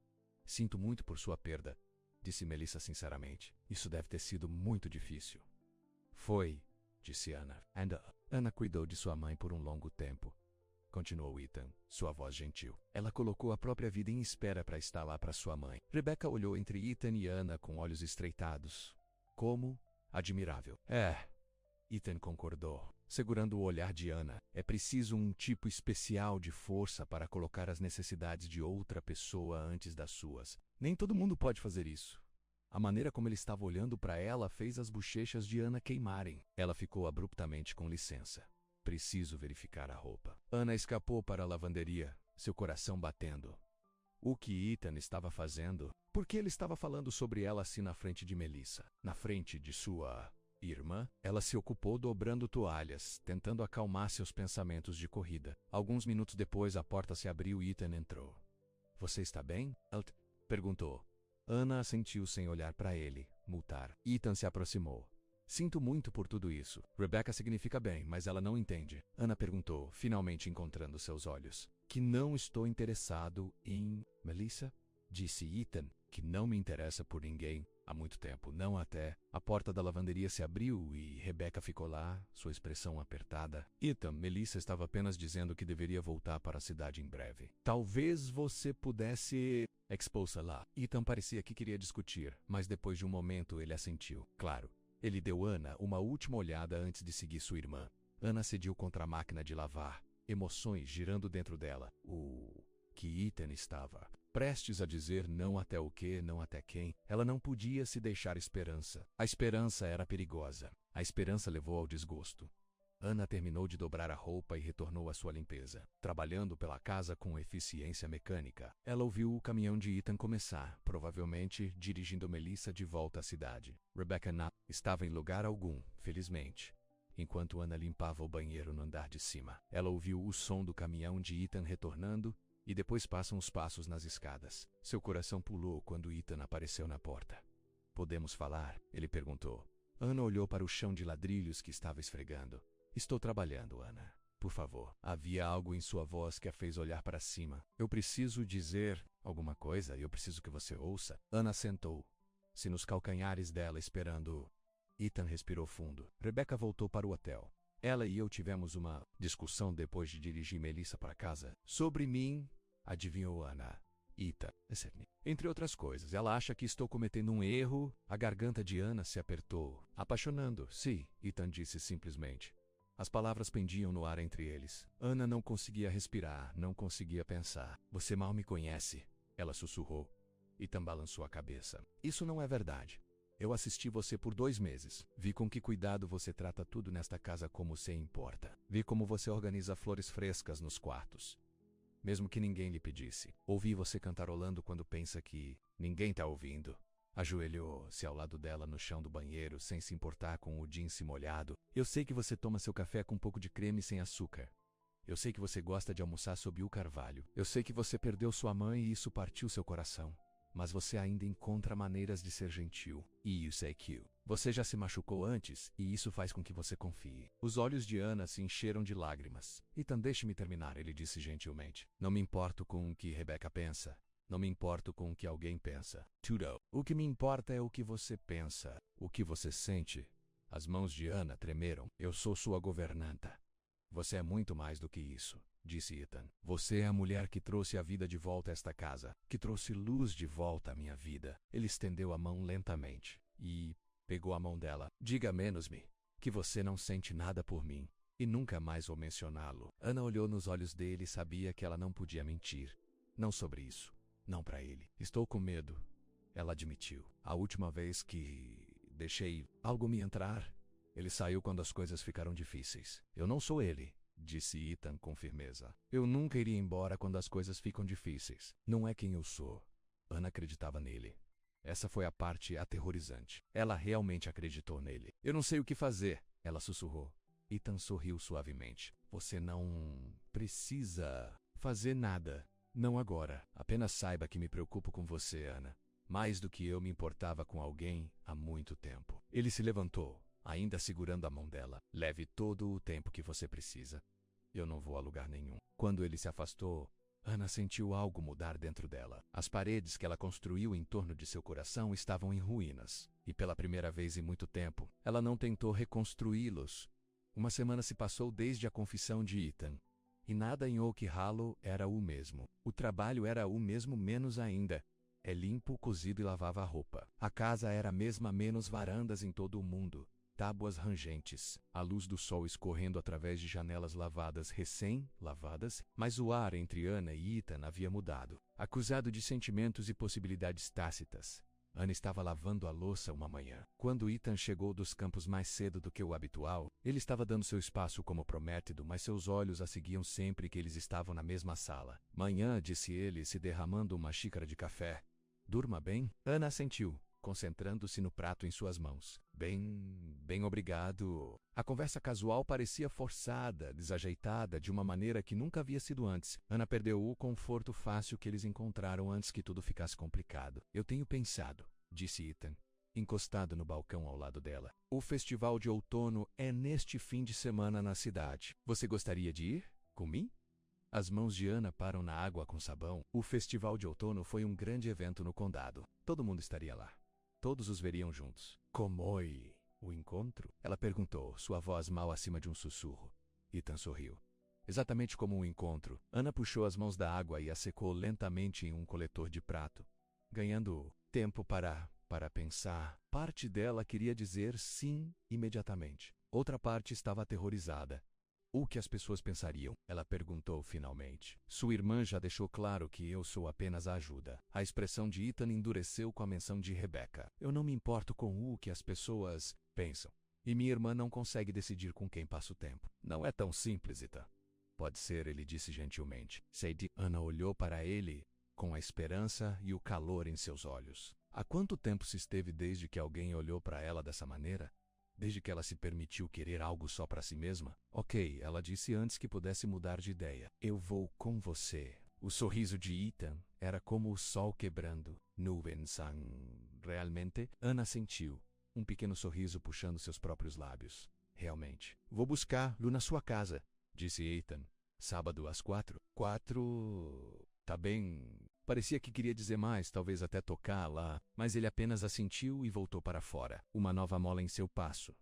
Sinto muito por sua perda, disse Melissa sinceramente. Isso deve ter sido muito difícil. Foi, disse Ana. Ana cuidou de sua mãe por um longo tempo, continuou Ethan, sua voz gentil. Ela colocou a própria vida em espera para estar lá para sua mãe. Rebecca olhou entre Ethan e Ana com olhos estreitados. Como? Admirável. Ethan concordou, segurando o olhar de Ana. É preciso um tipo especial de força para colocar as necessidades de outra pessoa antes das suas. Nem todo mundo pode fazer isso. A maneira como ele estava olhando para ela fez as bochechas de Ana queimarem. Ela ficou abruptamente com licença. Preciso verificar a roupa. Ana escapou para a lavanderia, seu coração batendo. O que Ethan estava fazendo? Por que ele estava falando sobre ela assim na frente de Melissa? Na frente de sua irmã? Ela se ocupou dobrando toalhas, tentando acalmar seus pensamentos de corrida. Alguns minutos depois, a porta se abriu e Ethan entrou. Você está bem? Ela perguntou. Ana assentiu sem olhar para ele. Multar. Ethan se aproximou. Sinto muito por tudo isso. Rebecca significa bem, mas ela não entende. Ana perguntou, finalmente encontrando seus olhos. Que não estou interessado em... Melissa? Disse Ethan, que não me interessa por ninguém. Há muito tempo, não até. A porta da lavanderia se abriu e Rebecca ficou lá, sua expressão apertada. Ethan, Melissa estava apenas dizendo que deveria voltar para a cidade em breve. Talvez você pudesse... Expulsa lá. Ethan parecia que queria discutir, mas depois de um momento ele assentiu. Claro. Ele deu Ana uma última olhada antes de seguir sua irmã. Ana cediu contra a máquina de lavar, emoções girando dentro dela. Que Ethan estava prestes a dizer não até o que, não até quem. Ela não podia se deixar esperança. A esperança era perigosa. A esperança levou ao desgosto. Ana terminou de dobrar a roupa e retornou à sua limpeza, trabalhando pela casa com eficiência mecânica. Ela ouviu o caminhão de Ethan começar, provavelmente dirigindo Melissa de volta à cidade. Rebecca não estava em lugar algum, felizmente. Enquanto Ana limpava o banheiro no andar de cima, ela ouviu o som do caminhão de Ethan retornando e depois passam os passos nas escadas. Seu coração pulou quando Ethan apareceu na porta. Podemos falar? Ele perguntou. Ana olhou para o chão de ladrilhos que estava esfregando. Estou trabalhando, Ana. Por favor. Havia algo em sua voz que a fez olhar para cima. Eu preciso dizer alguma coisa e eu preciso que você ouça. Ana sentou-se nos calcanhares dela esperando. Ethan respirou fundo. Rebecca voltou para o hotel. Ela e eu tivemos uma discussão depois de dirigir Melissa para casa. Sobre mim, adivinhou Ana. Ethan. Entre outras coisas, ela acha que estou cometendo um erro. A garganta de Ana se apertou. Apaixonando-se, Ethan disse simplesmente. As palavras pendiam no ar entre eles. Ana não conseguia respirar, não conseguia pensar. Você mal me conhece, ela sussurrou. Ethan balançou a cabeça. Isso não é verdade. Eu assisti você por 2 meses. Vi com que cuidado você trata tudo nesta casa como se importa. Vi como você organiza flores frescas nos quartos, mesmo que ninguém lhe pedisse. Ouvi você cantarolando quando pensa que ninguém está ouvindo. Ajoelhou-se ao lado dela no chão do banheiro sem se importar com o jeans molhado. Eu sei que você toma seu café com um pouco de creme sem açúcar. Eu sei que você gosta de almoçar sob o carvalho. Eu sei que você perdeu sua mãe e isso partiu seu coração. Mas você ainda encontra maneiras de ser gentil. E isso é que você já se machucou antes e isso faz com que você confie. Os olhos de Ana se encheram de lágrimas. Ethan, deixe-me terminar, ele disse gentilmente. Não me importo com o que Rebecca pensa. Não me importo com o que alguém pensa. Tudo. O que me importa é o que você pensa, o que você sente. As mãos de Ana tremeram. Eu sou sua governanta. Você é muito mais do que isso, disse Ethan. Você é a mulher que trouxe a vida de volta a esta casa, que trouxe luz de volta à minha vida. Ele estendeu a mão lentamente e pegou a mão dela. Diga menos-me que você não sente nada por mim e nunca mais vou mencioná-lo. Ana olhou nos olhos dele e sabia que ela não podia mentir. Não sobre isso. Não para ele. Estou com medo, ela admitiu. A última vez que deixei algo me entrar, ele saiu quando as coisas ficaram difíceis. Eu não sou ele, disse Ethan com firmeza. Eu nunca iria embora quando as coisas ficam difíceis. Não é quem eu sou. Ana acreditava nele. Essa foi a parte aterrorizante. Ela realmente acreditou nele. Eu não sei o que fazer, ela sussurrou. Ethan sorriu suavemente. Você não precisa fazer nada. Não agora. Apenas saiba que me preocupo com você, Ana. Mais do que eu me importava com alguém há muito tempo. Ele se levantou, ainda segurando a mão dela. Leve todo o tempo que você precisa. Eu não vou a lugar nenhum. Quando ele se afastou, Ana sentiu algo mudar dentro dela. As paredes que ela construiu em torno de seu coração estavam em ruínas. E pela primeira vez em muito tempo, ela não tentou reconstruí-los. Uma semana se passou desde a confissão de Ethan. E nada em Oak Hollow era o mesmo. O trabalho era o mesmo menos ainda. É limpo, cozido e lavava a roupa. A casa era a mesma menos varandas em todo o mundo. Tábuas rangentes, a luz do sol escorrendo através de janelas lavadas, recém-lavadas, mas o ar entre Ana e Ethan havia mudado. Acusado de sentimentos e possibilidades tácitas, Ana estava lavando a louça uma manhã. Quando Ethan chegou dos campos mais cedo do que o habitual, ele estava dando seu espaço como prométido, mas seus olhos a seguiam sempre que eles estavam na mesma sala. Manhã, disse ele, se derramando uma xícara de café. Durma bem? Ana assentiu, concentrando-se no prato em suas mãos. Bem obrigado. A conversa casual parecia forçada, desajeitada, de uma maneira que nunca havia sido antes. Ana perdeu o conforto fácil que eles encontraram antes que tudo ficasse complicado. Eu tenho pensado, disse Ethan, encostado no balcão ao lado dela. O festival de outono é neste fim de semana na cidade. Você gostaria de ir? Comigo? As mãos de Ana param na água com sabão. O festival de outono foi um grande evento no condado. Todo mundo estaria lá. Todos os veriam juntos. Como foi o encontro? Ela perguntou, sua voz mal acima de um sussurro. Ethan sorriu. Exatamente como um encontro. Ana puxou as mãos da água e a secou lentamente em um coletor de prato, ganhando tempo para pensar. Parte dela queria dizer sim imediatamente. Outra parte estava aterrorizada. O que as pessoas pensariam? Ela perguntou finalmente. Sua irmã já deixou claro que eu sou apenas a ajuda. A expressão de Ethan endureceu com a menção de Rebecca. Eu não me importo com o que as pessoas pensam. E minha irmã não consegue decidir com quem passa o tempo. Não é tão simples, Ethan. Pode ser, ele disse gentilmente. Sadie. Ana olhou para ele com a esperança e o calor em seus olhos. Há quanto tempo se esteve desde que alguém olhou para ela dessa maneira? Desde que ela se permitiu querer algo só para si mesma? Ok, ela disse antes que pudesse mudar de ideia. Eu vou com você. O sorriso de Ethan era como o sol quebrando. Nuvens. Realmente? Ana sentiu. Um pequeno sorriso puxando seus próprios lábios. Realmente. Vou buscar-lo na sua casa, disse Ethan. Sábado às 4. 4... Tá bem. Parecia que queria dizer mais, talvez até tocar lá, mas ele apenas assentiu e voltou para fora, uma nova mola em seu passo.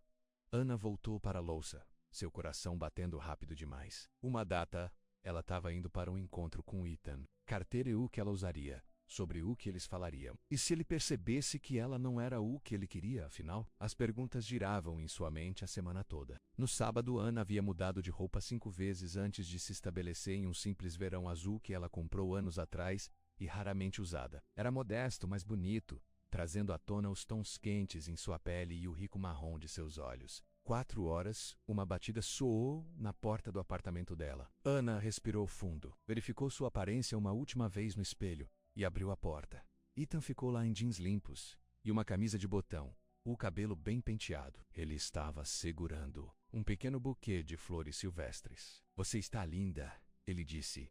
Ana voltou para a louça, seu coração batendo rápido demais. Uma data, ela estava indo para um encontro com Ethan. Carteira e o que ela usaria, sobre o que eles falariam. E se ele percebesse que ela não era o que ele queria, afinal? As perguntas giravam em sua mente a semana toda. No sábado, Ana havia mudado de roupa 5 vezes antes de se estabelecer em um simples verão azul que ela comprou anos atrás e raramente usada. Era modesto, mas bonito, trazendo à tona os tons quentes em sua pele e o rico marrom de seus olhos. 4 horas, uma batida soou na porta do apartamento dela. Ana respirou fundo, verificou sua aparência uma última vez no espelho e abriu a porta. Ethan ficou lá em jeans limpos e uma camisa de botão, o cabelo bem penteado. Ele estava segurando um pequeno buquê de flores silvestres. Você está linda, ele disse,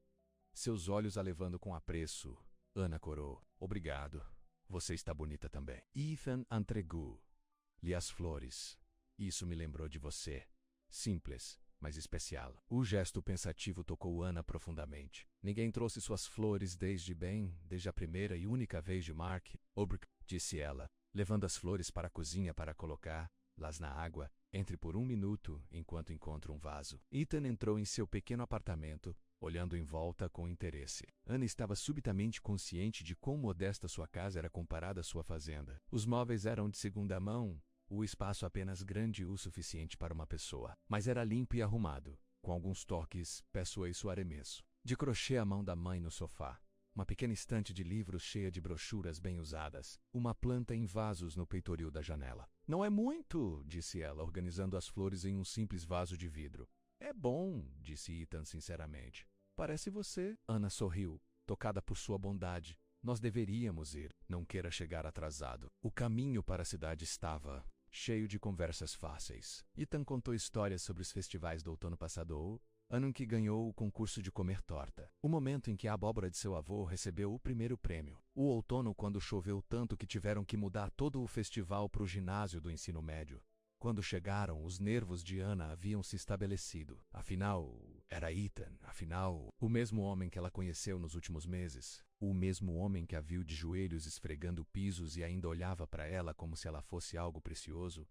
seus olhos a levando com apreço. Ana corou. Obrigado. Você está bonita também. Ethan entregou-lhe as flores. Isso me lembrou de você. Simples, mas especial. O gesto pensativo tocou Ana profundamente. Ninguém trouxe suas flores desde a primeira e única vez de Mark Obrick, disse ela, levando as flores para a cozinha para colocá-las na água. Entre por um minuto, enquanto encontro um vaso. Ethan entrou em seu pequeno apartamento, olhando em volta com interesse. Ana estava subitamente consciente de quão modesta sua casa era comparada à sua fazenda. Os móveis eram de segunda mão, o espaço apenas grande o suficiente para uma pessoa. Mas era limpo e arrumado, com alguns toques, peço arremesso. De crochê à mão da mãe no sofá. Uma pequena estante de livros cheia de brochuras bem usadas. Uma planta em vasos no peitoril da janela. Não é muito, disse ela, organizando as flores em um simples vaso de vidro. É bom, disse Ethan sinceramente. Parece você. Ana sorriu, tocada por sua bondade. Nós deveríamos ir. Não queira chegar atrasado. O caminho para a cidade estava cheio de conversas fáceis. Ethan contou histórias sobre os festivais do outono passado, ano em que ganhou o concurso de comer torta. O momento em que a abóbora de seu avô recebeu o primeiro prêmio. O outono, quando choveu tanto que tiveram que mudar todo o festival para o ginásio do ensino médio. Quando chegaram, os nervos de Ana haviam se estabelecido. Afinal, era Ethan. Afinal, o mesmo homem que ela conheceu nos últimos meses. O mesmo homem que a viu de joelhos esfregando pisos e ainda olhava para ela como se ela fosse algo precioso.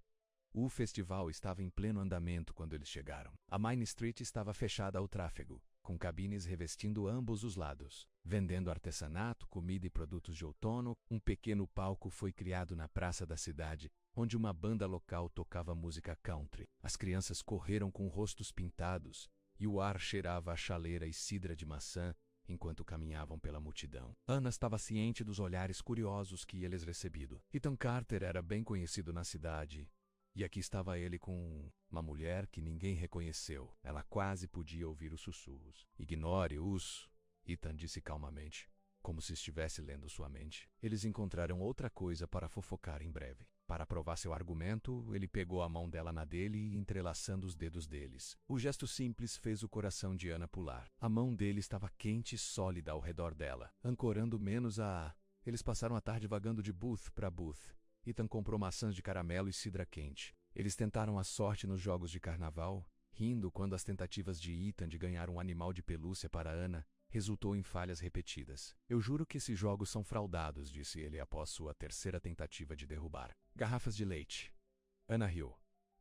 O festival estava em pleno andamento quando eles chegaram. A Main Street estava fechada ao tráfego, com cabines revestindo ambos os lados. Vendendo artesanato, comida e produtos de outono, um pequeno palco foi criado na praça da cidade, onde uma banda local tocava música country. As crianças correram com rostos pintados, e o ar cheirava a chaleira e cidra de maçã enquanto caminhavam pela multidão. Ana estava ciente dos olhares curiosos que eles recebido. Ethan Carter era bem conhecido na cidade, e aqui estava ele com uma mulher que ninguém reconheceu. Ela quase podia ouvir os sussurros. Ignore-os, Ethan disse calmamente, como se estivesse lendo sua mente. Eles encontraram outra coisa para fofocar em breve. Para provar seu argumento, ele pegou a mão dela na dele, entrelaçando os dedos deles. O gesto simples fez o coração de Ana pular. A mão dele estava quente e sólida ao redor dela, ancorando menos a... Eles passaram a tarde vagando de booth para booth. Ethan comprou maçãs de caramelo e cidra quente. Eles tentaram a sorte nos jogos de carnaval, rindo quando as tentativas de Ethan de ganhar um animal de pelúcia para Ana resultou em falhas repetidas. Eu juro que esses jogos são fraudados, disse ele após sua terceira tentativa de derrubar garrafas de leite. Ana riu.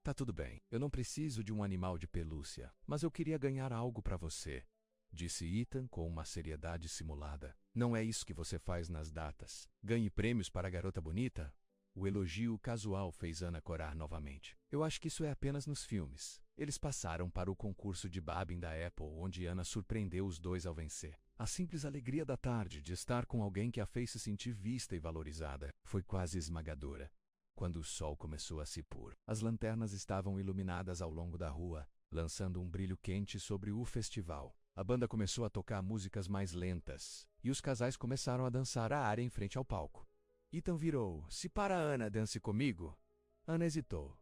Tá tudo bem. Eu não preciso de um animal de pelúcia, mas eu queria ganhar algo para você, disse Ethan com uma seriedade simulada. Não é isso que você faz nas datas. Ganhe prêmios para a garota bonita? O elogio casual fez Ana corar novamente. Eu acho que isso é apenas nos filmes. Eles passaram para o concurso de babbing da Apple, onde Ana surpreendeu os dois ao vencer. A simples alegria da tarde de estar com alguém que a fez se sentir vista e valorizada foi quase esmagadora. Quando o sol começou a se pôr, as lanternas estavam iluminadas ao longo da rua, lançando um brilho quente sobre o festival. A banda começou a tocar músicas mais lentas, e os casais começaram a dançar a área em frente ao palco. Ethan virou. Se para Ana, dance comigo. Ana hesitou.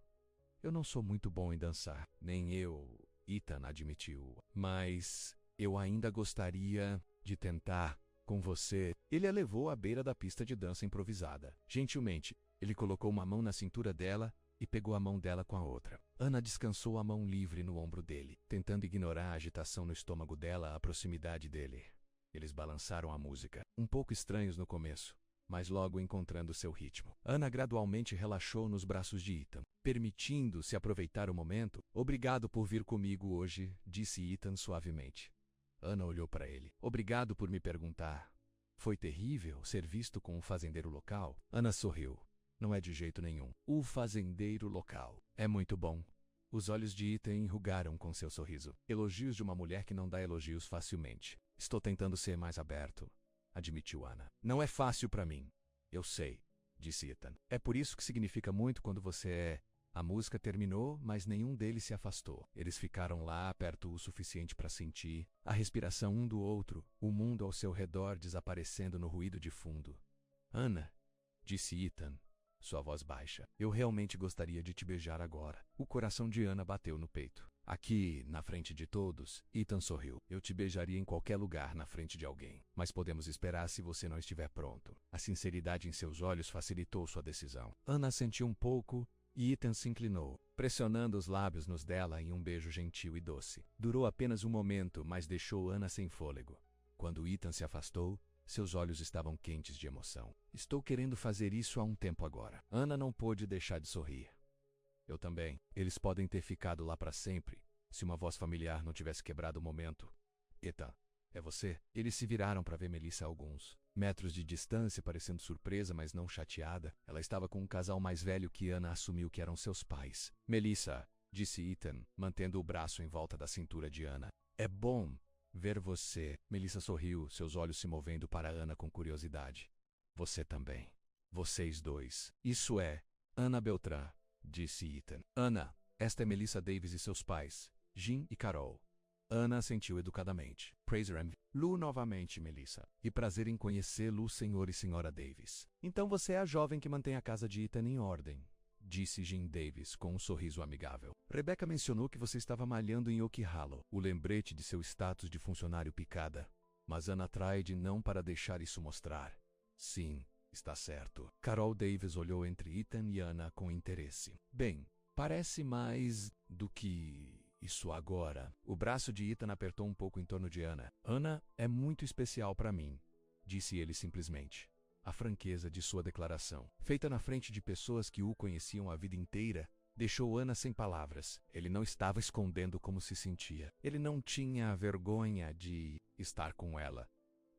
Eu não sou muito bom em dançar. Nem eu, Ethan admitiu. Mas eu ainda gostaria de tentar com você. Ele a levou à beira da pista de dança improvisada. Gentilmente, ele colocou uma mão na cintura dela e pegou a mão dela com a outra. Ana descansou a mão livre no ombro dele, tentando ignorar a agitação no estômago dela à proximidade dele. Eles balançaram a música, um pouco estranhos no começo, mas logo encontrando seu ritmo. Ana gradualmente relaxou nos braços de Ethan, permitindo-se aproveitar o momento. Obrigado por vir comigo hoje, disse Ethan suavemente. Ana olhou para ele. Obrigado por me perguntar. Foi terrível ser visto com um fazendeiro local? Ana sorriu. Não é de jeito nenhum. O fazendeiro local. É muito bom. Os olhos de Ethan enrugaram com seu sorriso. Elogios de uma mulher que não dá elogios facilmente. Estou tentando ser mais aberto, admitiu Ana. Não é fácil para mim. Eu sei, disse Ethan. É por isso que significa muito quando você é... A música terminou, mas nenhum deles se afastou. Eles ficaram lá perto o suficiente para sentir a respiração um do outro, o mundo ao seu redor desaparecendo no ruído de fundo. Ana, disse Ethan, sua voz baixa. Eu realmente gostaria de te beijar agora. O coração de Ana bateu no peito. Aqui, na frente de todos, Ethan sorriu. Eu te beijaria em qualquer lugar na frente de alguém. Mas podemos esperar se você não estiver pronto. A sinceridade em seus olhos facilitou sua decisão. Ana sentiu um pouco e Ethan se inclinou, pressionando os lábios nos dela em um beijo gentil e doce. Durou apenas um momento, mas deixou Ana sem fôlego. Quando Ethan se afastou, seus olhos estavam quentes de emoção. Estou querendo fazer isso há um tempo agora. Ana não pôde deixar de sorrir. Eu também. Eles podem ter ficado lá para sempre, se uma voz familiar não tivesse quebrado o momento. Ethan, é você? Eles se viraram para ver Melissa a alguns metros de distância, parecendo surpresa, mas não chateada. Ela estava com um casal mais velho que Ana assumiu que eram seus pais. Melissa, disse Ethan, mantendo o braço em volta da cintura de Ana. É bom ver você. Melissa sorriu, seus olhos se movendo para Ana com curiosidade. Você também. Vocês dois. Isso é Ana Beltrán, disse Ethan. Ana, esta é Melissa Davis e seus pais, Jim e Carol. Ana assentiu educadamente. Praise Ram. Lu novamente, Melissa. E prazer em conhecê-lo, senhor e senhora Davis. Então você é a jovem que mantém a casa de Ethan em ordem, disse Jim Davis com um sorriso amigável. Rebecca mencionou que você estava malhando em Oak Hollow, o lembrete de seu status de funcionário picada. Mas Ana Traide não para deixar isso mostrar. Sim, está certo. Carol Davis olhou entre Ethan e Ana com interesse. Bem, parece mais do que isso agora. O braço de Ethan apertou um pouco em torno de Ana. Ana é muito especial para mim, disse ele simplesmente. A franqueza de sua declaração, feita na frente de pessoas que o conheciam a vida inteira, deixou Ana sem palavras. Ele não estava escondendo como se sentia. Ele não tinha vergonha de estar com ela.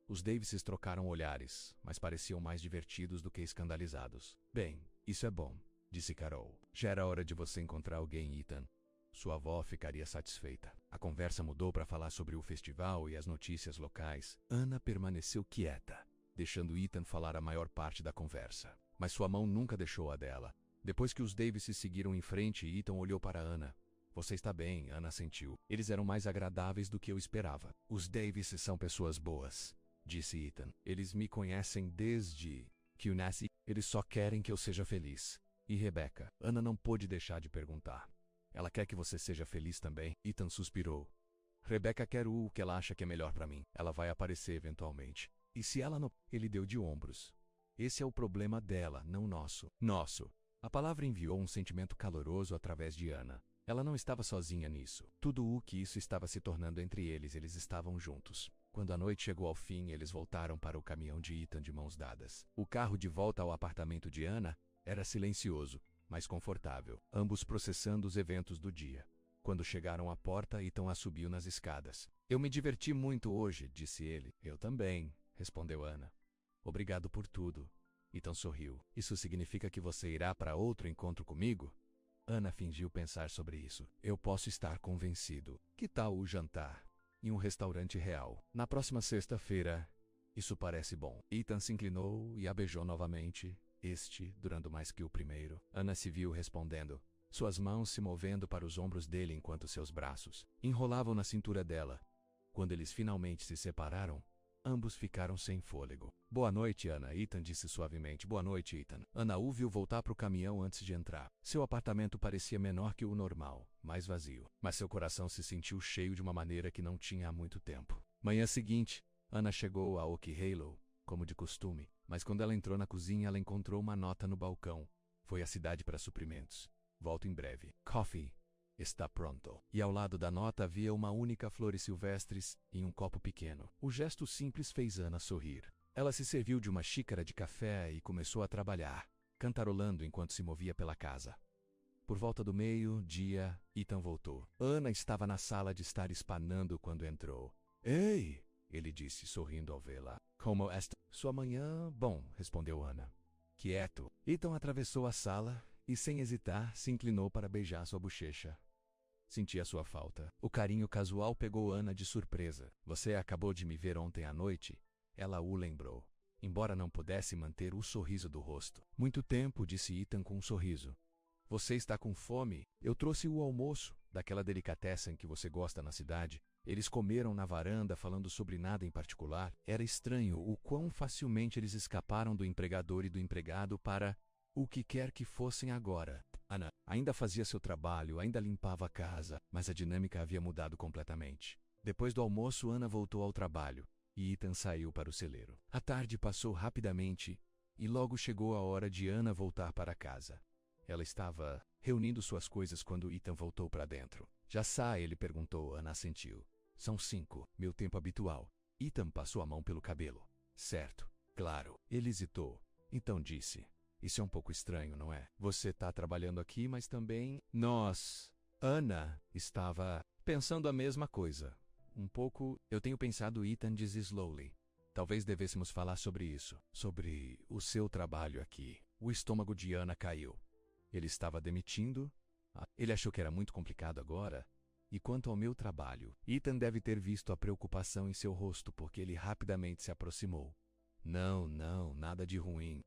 Os Davises trocaram olhares, mas pareciam mais divertidos do que escandalizados. Bem, isso é bom, disse Carol. Já era hora de você encontrar alguém, Ethan. Sua avó ficaria satisfeita. A conversa mudou para falar sobre o festival e as notícias locais. Ana permaneceu quieta, deixando Ethan falar a maior parte da conversa. Mas sua mão nunca deixou a dela. Depois que os Davis se seguiram em frente, Ethan olhou para Ana. Você está bem, Ana assentiu. Eles eram mais agradáveis do que eu esperava. Os Davis são pessoas boas, disse Ethan. Eles me conhecem desde que eu nasci. Eles só querem que eu seja feliz. E Rebecca? Ana não pôde deixar de perguntar. Ela quer que você seja feliz também? Ethan suspirou. Rebecca quer o que ela acha que é melhor para mim. Ela vai aparecer eventualmente. E se ela não... Ele deu de ombros. Esse é o problema dela, não nosso. Nosso. A palavra enviou um sentimento caloroso através de Ana. Ela não estava sozinha nisso. Tudo o que isso estava se tornando entre eles, eles estavam juntos. Quando a noite chegou ao fim, eles voltaram para o caminhão de Ethan de mãos dadas. O carro de volta ao apartamento de Ana era silencioso, mas confortável, ambos processando os eventos do dia. Quando chegaram à porta, Ethan a subiu nas escadas. Eu me diverti muito hoje, disse ele. Eu também, respondeu Ana. Obrigado por tudo. Ethan sorriu. Isso significa que você irá para outro encontro comigo? Ana fingiu pensar sobre isso. Eu posso estar convencido. Que tal o jantar? Em um restaurante real. Na próxima sexta-feira. Isso parece bom. Ethan se inclinou e a beijou novamente. Durando mais que o primeiro. Ana se viu respondendo, suas mãos se movendo para os ombros dele enquanto seus braços enrolavam na cintura dela. Quando eles finalmente se separaram, ambos ficaram sem fôlego. Boa noite, Ana, Ethan disse suavemente. Boa noite, Ethan. Ana o viu voltar para o caminhão antes de entrar. Seu apartamento parecia menor que o normal, mais vazio. Mas seu coração se sentiu cheio de uma maneira que não tinha há muito tempo. Manhã seguinte, Ana chegou a Oak Hollow, como de costume. Mas quando ela entrou na cozinha, ela encontrou uma nota no balcão. Foi à cidade para suprimentos. Volto em breve. Coffee está pronto. E ao lado da nota havia uma única flores silvestres em um copo pequeno. O gesto simples fez Ana sorrir. Ela se serviu de uma xícara de café e começou a trabalhar, cantarolando enquanto se movia pela casa. Por volta do meio-dia, Ethan voltou. Ana estava na sala de estar espanando quando entrou. Ei! Ele disse, sorrindo ao vê-la. Como esta? Sua manhã... Bom, respondeu Ana. Quieto. Ethan atravessou a sala e, sem hesitar, se inclinou para beijar sua bochecha. Sentia sua falta. O carinho casual pegou Ana de surpresa. Você acabou de me ver ontem à noite? Ela o lembrou, embora não pudesse manter o sorriso do rosto. Muito tempo, disse Ethan com um sorriso. Você está com fome? Eu trouxe o almoço, daquela delicatessen que você gosta na cidade. Eles comeram na varanda falando sobre nada em particular. Era estranho o quão facilmente eles escaparam do empregador e do empregado para O que quer que fossem agora. Ana ainda fazia seu trabalho, ainda limpava a casa, mas a dinâmica havia mudado completamente. Depois do almoço, Ana voltou ao trabalho e Ethan saiu para o celeiro. A tarde passou rapidamente e logo chegou a hora de Ana voltar para casa. Ela estava reunindo suas coisas quando Ethan voltou para dentro. Já sai? Ele perguntou. Ana assentiu. São 5, meu tempo habitual. Ethan passou a mão pelo cabelo. Certo, claro. Ele hesitou. Então disse: isso é um pouco estranho, não é? Você está trabalhando aqui, mas também... Ana estava pensando a mesma coisa. Um pouco... Eu tenho pensado, Ethan disse slowly. Talvez devêssemos falar sobre isso. Sobre o seu trabalho aqui. O estômago de Ana caiu. Ele estava demitindo? Ele achou que era muito complicado agora? E quanto ao meu trabalho? Ethan deve ter visto a preocupação em seu rosto porque ele rapidamente se aproximou. Não, nada de ruim.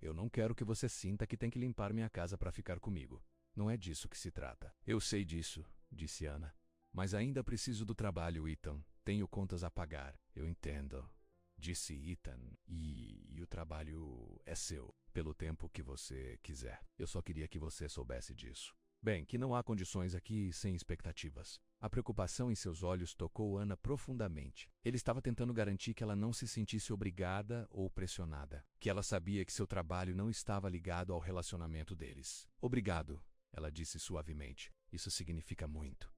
Eu não quero que você sinta que tem que limpar minha casa para ficar comigo. Não é disso que se trata. Eu sei disso, disse Ana. Mas ainda preciso do trabalho, Ethan. Tenho contas a pagar. Eu entendo, disse Ethan. E o trabalho é seu, pelo tempo que você quiser. Eu só queria que você soubesse disso. Bem, que não há condições aqui sem expectativas. A preocupação em seus olhos tocou Ana profundamente. Ele estava tentando garantir que ela não se sentisse obrigada ou pressionada. Que ela sabia que seu trabalho não estava ligado ao relacionamento deles. Obrigado, ela disse suavemente. Isso significa muito.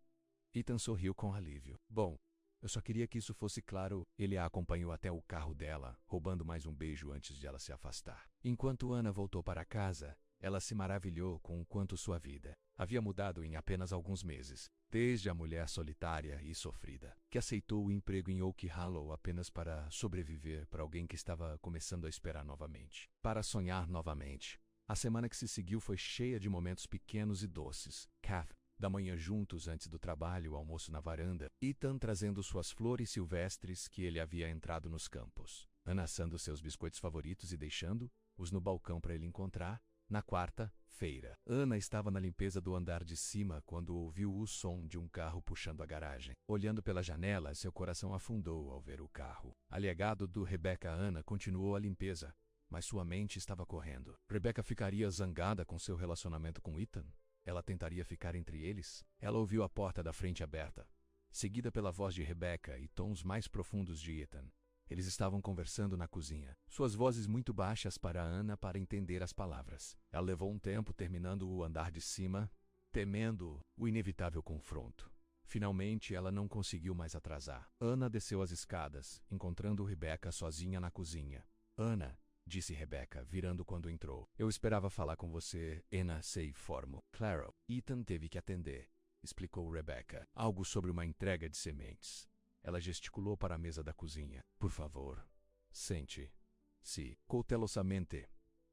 Ethan sorriu com alívio. Bom, eu só queria que isso fosse claro. Ele a acompanhou até o carro dela, roubando mais um beijo antes de ela se afastar. Enquanto Ana voltou para casa, ela se maravilhou com o quanto sua vida havia mudado em apenas alguns meses. Desde a mulher solitária e sofrida, que aceitou o emprego em Oak Hollow apenas para sobreviver, para alguém que estava começando a esperar novamente, para sonhar novamente. A semana que se seguiu foi cheia de momentos pequenos e doces. Café da manhã juntos antes do trabalho, almoço na varanda, Ethan trazendo suas flores silvestres que ele havia entrado nos campos, Ana assando seus biscoitos favoritos e deixando-os no balcão para ele encontrar. Na quarta-feira, Ana estava na limpeza do andar de cima quando ouviu o som de um carro puxando a garagem. Olhando pela janela, seu coração afundou ao ver o carro. Aliegado do Rebecca, Ana continuou a limpeza, mas sua mente estava correndo. Rebecca ficaria zangada com seu relacionamento com Ethan? Ela tentaria ficar entre eles? Ela ouviu a porta da frente aberta, seguida pela voz de Rebecca e tons mais profundos de Ethan. Eles estavam conversando na cozinha, suas vozes muito baixas para Ana para entender as palavras. Ela levou um tempo terminando o andar de cima, temendo o inevitável confronto. Finalmente, ela não conseguiu mais atrasar. Ana desceu as escadas, encontrando Rebecca sozinha na cozinha. Ana, disse Rebecca, virando quando entrou. Eu esperava falar com você, Ana, sei formo. Claro. Ethan teve que atender, explicou Rebecca. Algo sobre uma entrega de sementes. Ela gesticulou para a mesa da cozinha. Por favor, sente-se cautelosamente.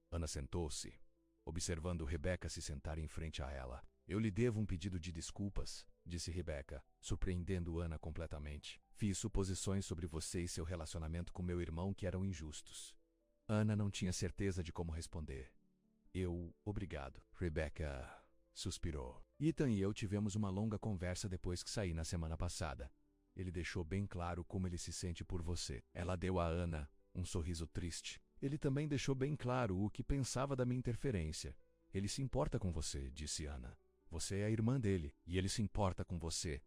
Ana sentou-se, observando Rebecca se sentar em frente a ela. Eu lhe devo um pedido de desculpas, disse Rebecca, surpreendendo Ana completamente. Fiz suposições sobre você e seu relacionamento com meu irmão que eram injustos. Ana não tinha certeza de como responder. Obrigado. Rebecca suspirou. Ethan e eu tivemos uma longa conversa depois que saí na semana passada. Ele deixou bem claro como ele se sente por você. Ela deu a Ana um sorriso triste. Ele também deixou bem claro o que pensava da minha interferência. Ele se importa com você, disse Ana. Você é a irmã dele, e ele se importa com você,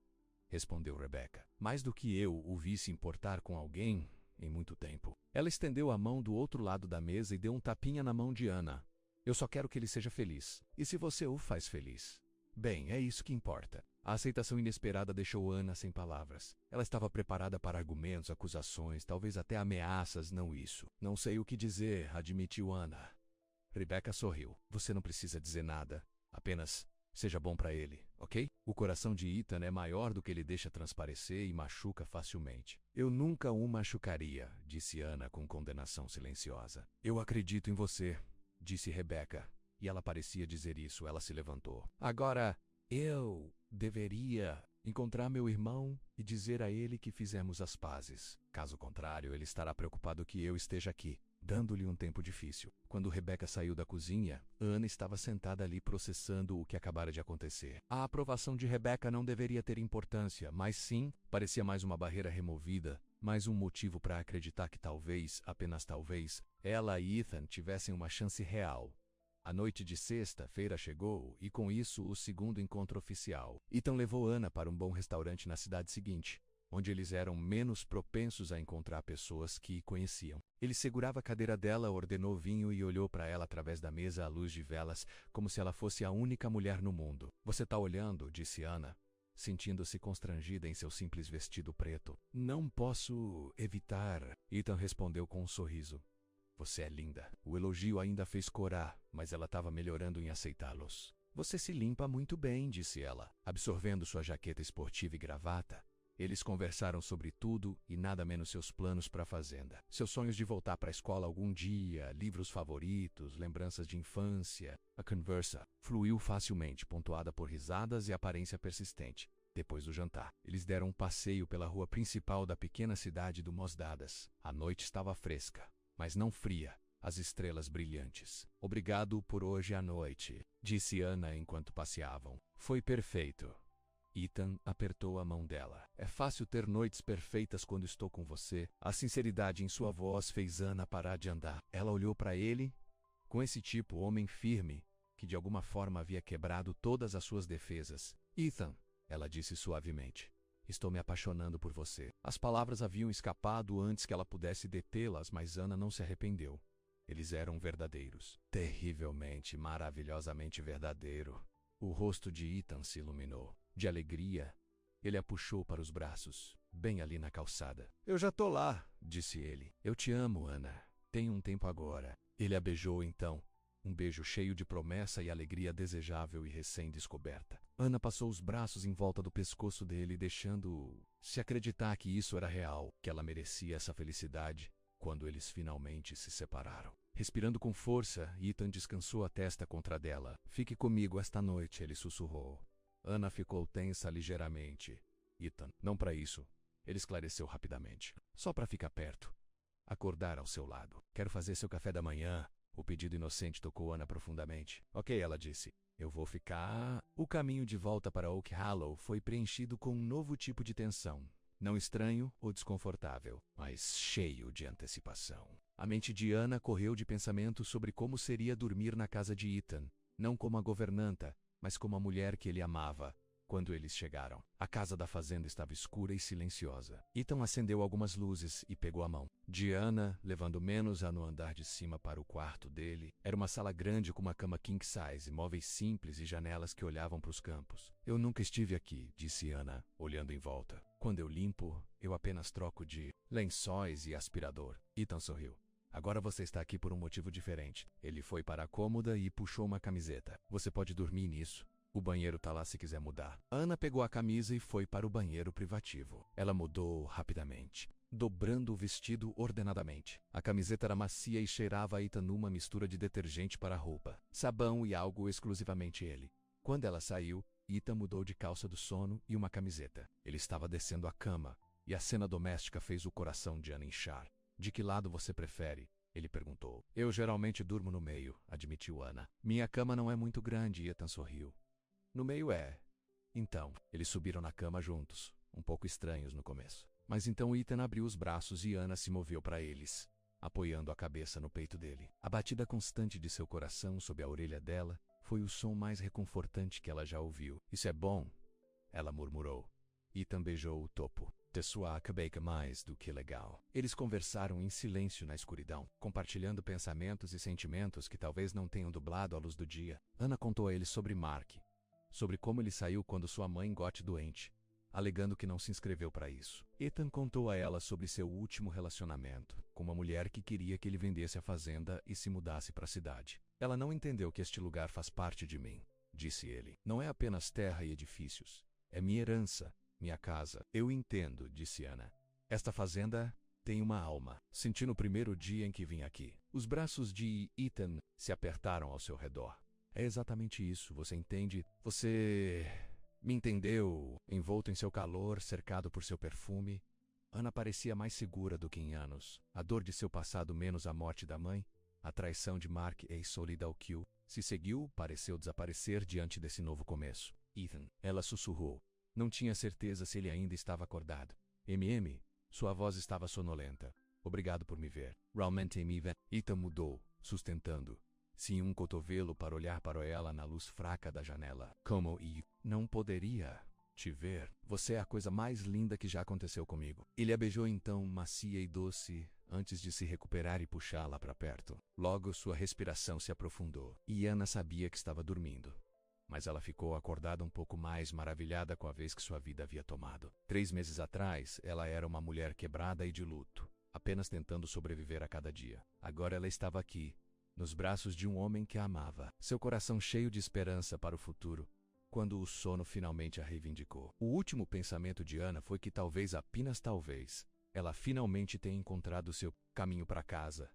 respondeu Rebecca. Mais do que eu o vi se importar com alguém em muito tempo. Ela estendeu a mão do outro lado da mesa e deu um tapinha na mão de Ana. Eu só quero que ele seja feliz. E se você o faz feliz? Bem, é isso que importa. A aceitação inesperada deixou Ana sem palavras. Ela estava preparada para argumentos, acusações, talvez até ameaças, não isso. Não sei o que dizer, admitiu Ana. Rebecca sorriu. Você não precisa dizer nada. Apenas seja bom para ele, ok? O coração de Ethan é maior do que ele deixa transparecer e machuca facilmente. Eu nunca o machucaria, disse Ana com condenação silenciosa. Eu acredito em você, disse Rebecca. E ela parecia dizer isso. Ela se levantou. Agora, eu deveria encontrar meu irmão e dizer a ele que fizemos as pazes. Caso contrário, ele estará preocupado que eu esteja aqui, dando-lhe um tempo difícil. Quando Rebecca saiu da cozinha, Ana estava sentada ali processando o que acabara de acontecer. A aprovação de Rebecca não deveria ter importância, mas sim, parecia mais uma barreira removida, mais um motivo para acreditar que talvez, apenas talvez, ela e Ethan tivessem uma chance real. A noite de sexta-feira chegou e com isso o segundo encontro oficial. Ethan levou Anna para um bom restaurante na cidade seguinte, onde eles eram menos propensos a encontrar pessoas que conheciam. Ele segurava a cadeira dela, ordenou vinho e olhou para ela através da mesa à luz de velas, como se ela fosse a única mulher no mundo. "Você tá olhando", disse Anna, sentindo-se constrangida em seu simples vestido preto. "Não posso evitar", Ethan respondeu com um sorriso. "Você é linda." O elogio ainda fez corar, mas ela estava melhorando em aceitá-los. "Você se limpa muito bem", disse ela, absorvendo sua jaqueta esportiva e gravata. Eles conversaram sobre tudo e nada menos seus planos para a fazenda. Seus sonhos de voltar para a escola algum dia, livros favoritos, lembranças de infância. A conversa fluiu facilmente, pontuada por risadas e aparência persistente. Depois do jantar, eles deram um passeio pela rua principal da pequena cidade do Mosdadas. A noite estava fresca, mas não fria. As estrelas brilhantes. "Obrigado por hoje à noite", disse Anna enquanto passeavam. "Foi perfeito." Ethan apertou a mão dela. "É fácil ter noites perfeitas quando estou com você." A sinceridade em sua voz fez Anna parar de andar. Ela olhou para ele com esse tipo homem firme, que de alguma forma havia quebrado todas as suas defesas. "Ethan", ela disse suavemente, "estou me apaixonando por você." As palavras haviam escapado antes que ela pudesse detê-las, mas Anna não se arrependeu. Eles eram verdadeiros. Terrivelmente, maravilhosamente verdadeiro. O rosto de Ethan se iluminou. De alegria, ele a puxou para os braços, bem ali na calçada. "Eu já tô lá", disse ele. "Eu te amo, Anna. Tenho um tempo agora." Ele a beijou então, um beijo cheio de promessa e alegria desejável e recém-descoberta. Anna passou os braços em volta do pescoço dele, deixando-se acreditar que isso era real, que ela merecia essa felicidade, quando eles finalmente se separaram. Respirando com força, Ethan descansou a testa contra dela. "Fique comigo esta noite", ele sussurrou. Anna ficou tensa ligeiramente. "Ethan, não para isso", ele esclareceu rapidamente. "Só para ficar perto. Acordar ao seu lado. Quero fazer seu café da manhã." O pedido inocente tocou Anna profundamente. "Ok", ela disse. "Eu vou ficar." O caminho de volta para Oak Hollow foi preenchido com um novo tipo de tensão. Não estranho ou desconfortável, mas cheio de antecipação. A mente de Anna correu de pensamentos sobre como seria dormir na casa de Ethan, não como a governanta, mas como a mulher que ele amava. Quando eles chegaram, a casa da fazenda estava escura e silenciosa. Ethan acendeu algumas luzes e pegou a mão de Anna, levando menos-a no andar de cima para o quarto dele. Era uma sala grande com uma cama king size, móveis simples e janelas que olhavam para os campos. "Eu nunca estive aqui", disse Anna, olhando em volta. "Quando eu limpo, eu apenas troco de lençóis e aspirador." Ethan sorriu. "Agora você está aqui por um motivo diferente." Ele foi para a cômoda e puxou uma camiseta. "Você pode dormir nisso. O banheiro tá lá se quiser mudar." Anna pegou a camisa e foi para o banheiro privativo. Ela mudou rapidamente, dobrando o vestido ordenadamente. A camiseta era macia e cheirava a Ethan numa mistura de detergente para roupa, sabão e algo exclusivamente ele. Quando ela saiu, Ethan mudou de calça do sono e uma camiseta. Ele estava descendo a cama, e a cena doméstica fez o coração de Anna inchar. "De que lado você prefere?" ele perguntou. "Eu geralmente durmo no meio", admitiu Anna. "Minha cama não é muito grande", Ethan sorriu. "No meio é." Então, eles subiram na cama juntos, um pouco estranhos no começo. Mas então Ethan abriu os braços e Anna se moveu para eles, apoiando a cabeça no peito dele. A batida constante de seu coração sob a orelha dela foi o som mais reconfortante que ela já ouviu. "Isso é bom", ela murmurou. Ethan beijou o topo. "Tessuaca beca mais do que legal." Eles conversaram em silêncio na escuridão, compartilhando pensamentos e sentimentos que talvez não tenham dublado à luz do dia. Anna contou a ele sobre Mark, sobre como ele saiu quando sua mãe got doente, alegando que não se inscreveu para isso. Ethan contou a ela sobre seu último relacionamento, com uma mulher que queria que ele vendesse a fazenda e se mudasse para a cidade. "Ela não entendeu que este lugar faz parte de mim", disse ele. "Não é apenas terra e edifícios. É minha herança, minha casa." "Eu entendo", disse Anna. "Esta fazenda tem uma alma." Senti no primeiro dia em que vim aqui. Os braços de Ethan se apertaram ao seu redor. "É exatamente isso, você entende? Você me entendeu." Envolto em seu calor, cercado por seu perfume, Anna parecia mais segura do que em anos. A dor de seu passado menos a morte da mãe, a traição de Mark e Solidal Q, se seguiu, pareceu desaparecer diante desse novo começo. "Ethan", ela sussurrou. Não tinha certeza se ele ainda estava acordado. Sua voz estava sonolenta. "Obrigado por me ver." "Realmente me vê." Ethan mudou, sustentando. sim, um cotovelo para olhar para ela na luz fraca da janela. Como e não poderia te ver. Você é a coisa mais linda que já aconteceu comigo. Ele a beijou então, macia e doce, antes de se recuperar e puxá-la para perto. Logo sua respiração se aprofundou, e Ana sabia que estava dormindo. Mas ela ficou acordada um pouco mais maravilhada com a vez que sua vida havia tomado. 3 meses atrás, ela era uma mulher quebrada e de luto, apenas tentando sobreviver a cada dia. Agora ela estava aqui, nos braços de um homem que a amava, seu coração cheio de esperança para o futuro, quando o sono finalmente a reivindicou. O último pensamento de Ana foi que talvez, apenas talvez, ela finalmente tenha encontrado seu caminho para casa.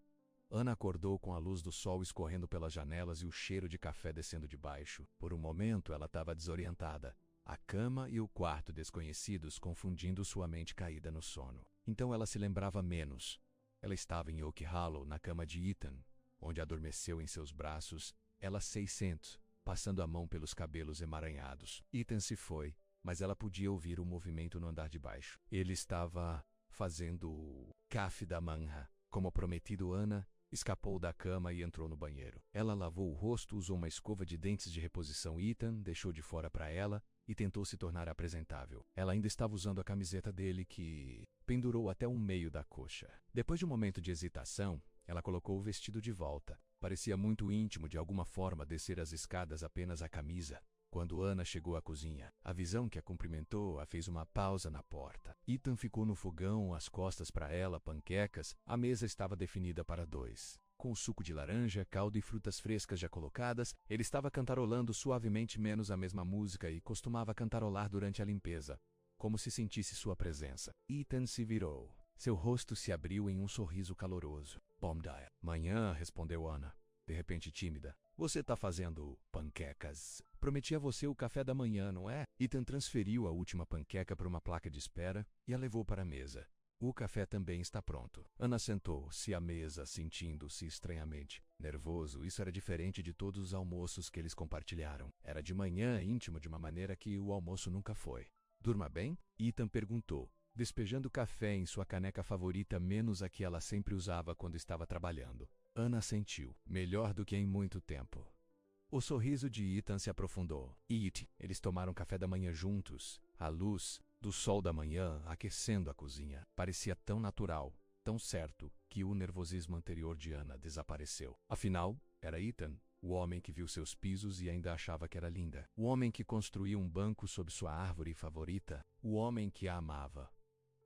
Ana acordou com a luz do sol escorrendo pelas janelas e o cheiro de café descendo de baixo. Por um momento ela estava desorientada, a cama e o quarto desconhecidos confundindo sua mente caída no sono. Então ela se lembrava menos. Ela estava em Oak Hollow, na cama de Ethan, onde adormeceu em seus braços, ela 600, passando a mão pelos cabelos emaranhados. Ethan se foi, mas ela podia ouvir o movimento no andar de baixo. Ele estava fazendo o café da manhã. Como prometido, Ana escapou da cama e entrou no banheiro. Ela lavou o rosto, usou uma escova de dentes de reposição Ethan, deixou de fora para ela e tentou se tornar apresentável. Ela ainda estava usando a camiseta dele que pendurou até o meio da coxa. Depois de um momento de hesitação, ela colocou o vestido de volta. Parecia muito íntimo de alguma forma descer as escadas apenas a camisa. Quando Ana chegou à cozinha, a visão que a cumprimentou a fez uma pausa na porta. Ethan ficou no fogão, as costas para ela, panquecas. A mesa estava definida para 2. Com suco de laranja, caldo e frutas frescas já colocadas, ele estava cantarolando suavemente menos a mesma música e costumava cantarolar durante a limpeza, como se sentisse sua presença. Ethan se virou. Seu rosto se abriu em um sorriso caloroso. Bom dia. Manhã, respondeu Ana, de repente tímida. Você tá fazendo panquecas? Prometi a você o café da manhã, não é? Ethan transferiu a última panqueca para uma placa de espera e a levou para a mesa. O café também está pronto. Ana sentou-se à mesa, sentindo-se estranhamente nervoso. Isso era diferente de todos os almoços que eles compartilharam. Era de manhã, íntimo de uma maneira que o almoço nunca foi. Durma bem? Ethan perguntou, despejando café em sua caneca favorita, menos a que ela sempre usava quando estava trabalhando. Ana sentiu, melhor do que em muito tempo. O sorriso de Ethan se aprofundou. Eles tomaram café da manhã juntos. A luz do sol da manhã aquecendo a cozinha parecia tão natural, tão certo, que o nervosismo anterior de Ana desapareceu. Afinal, era Ethan, o homem que viu seus pisos e ainda achava que era linda. O homem que construiu um banco sob sua árvore favorita. O homem que a amava.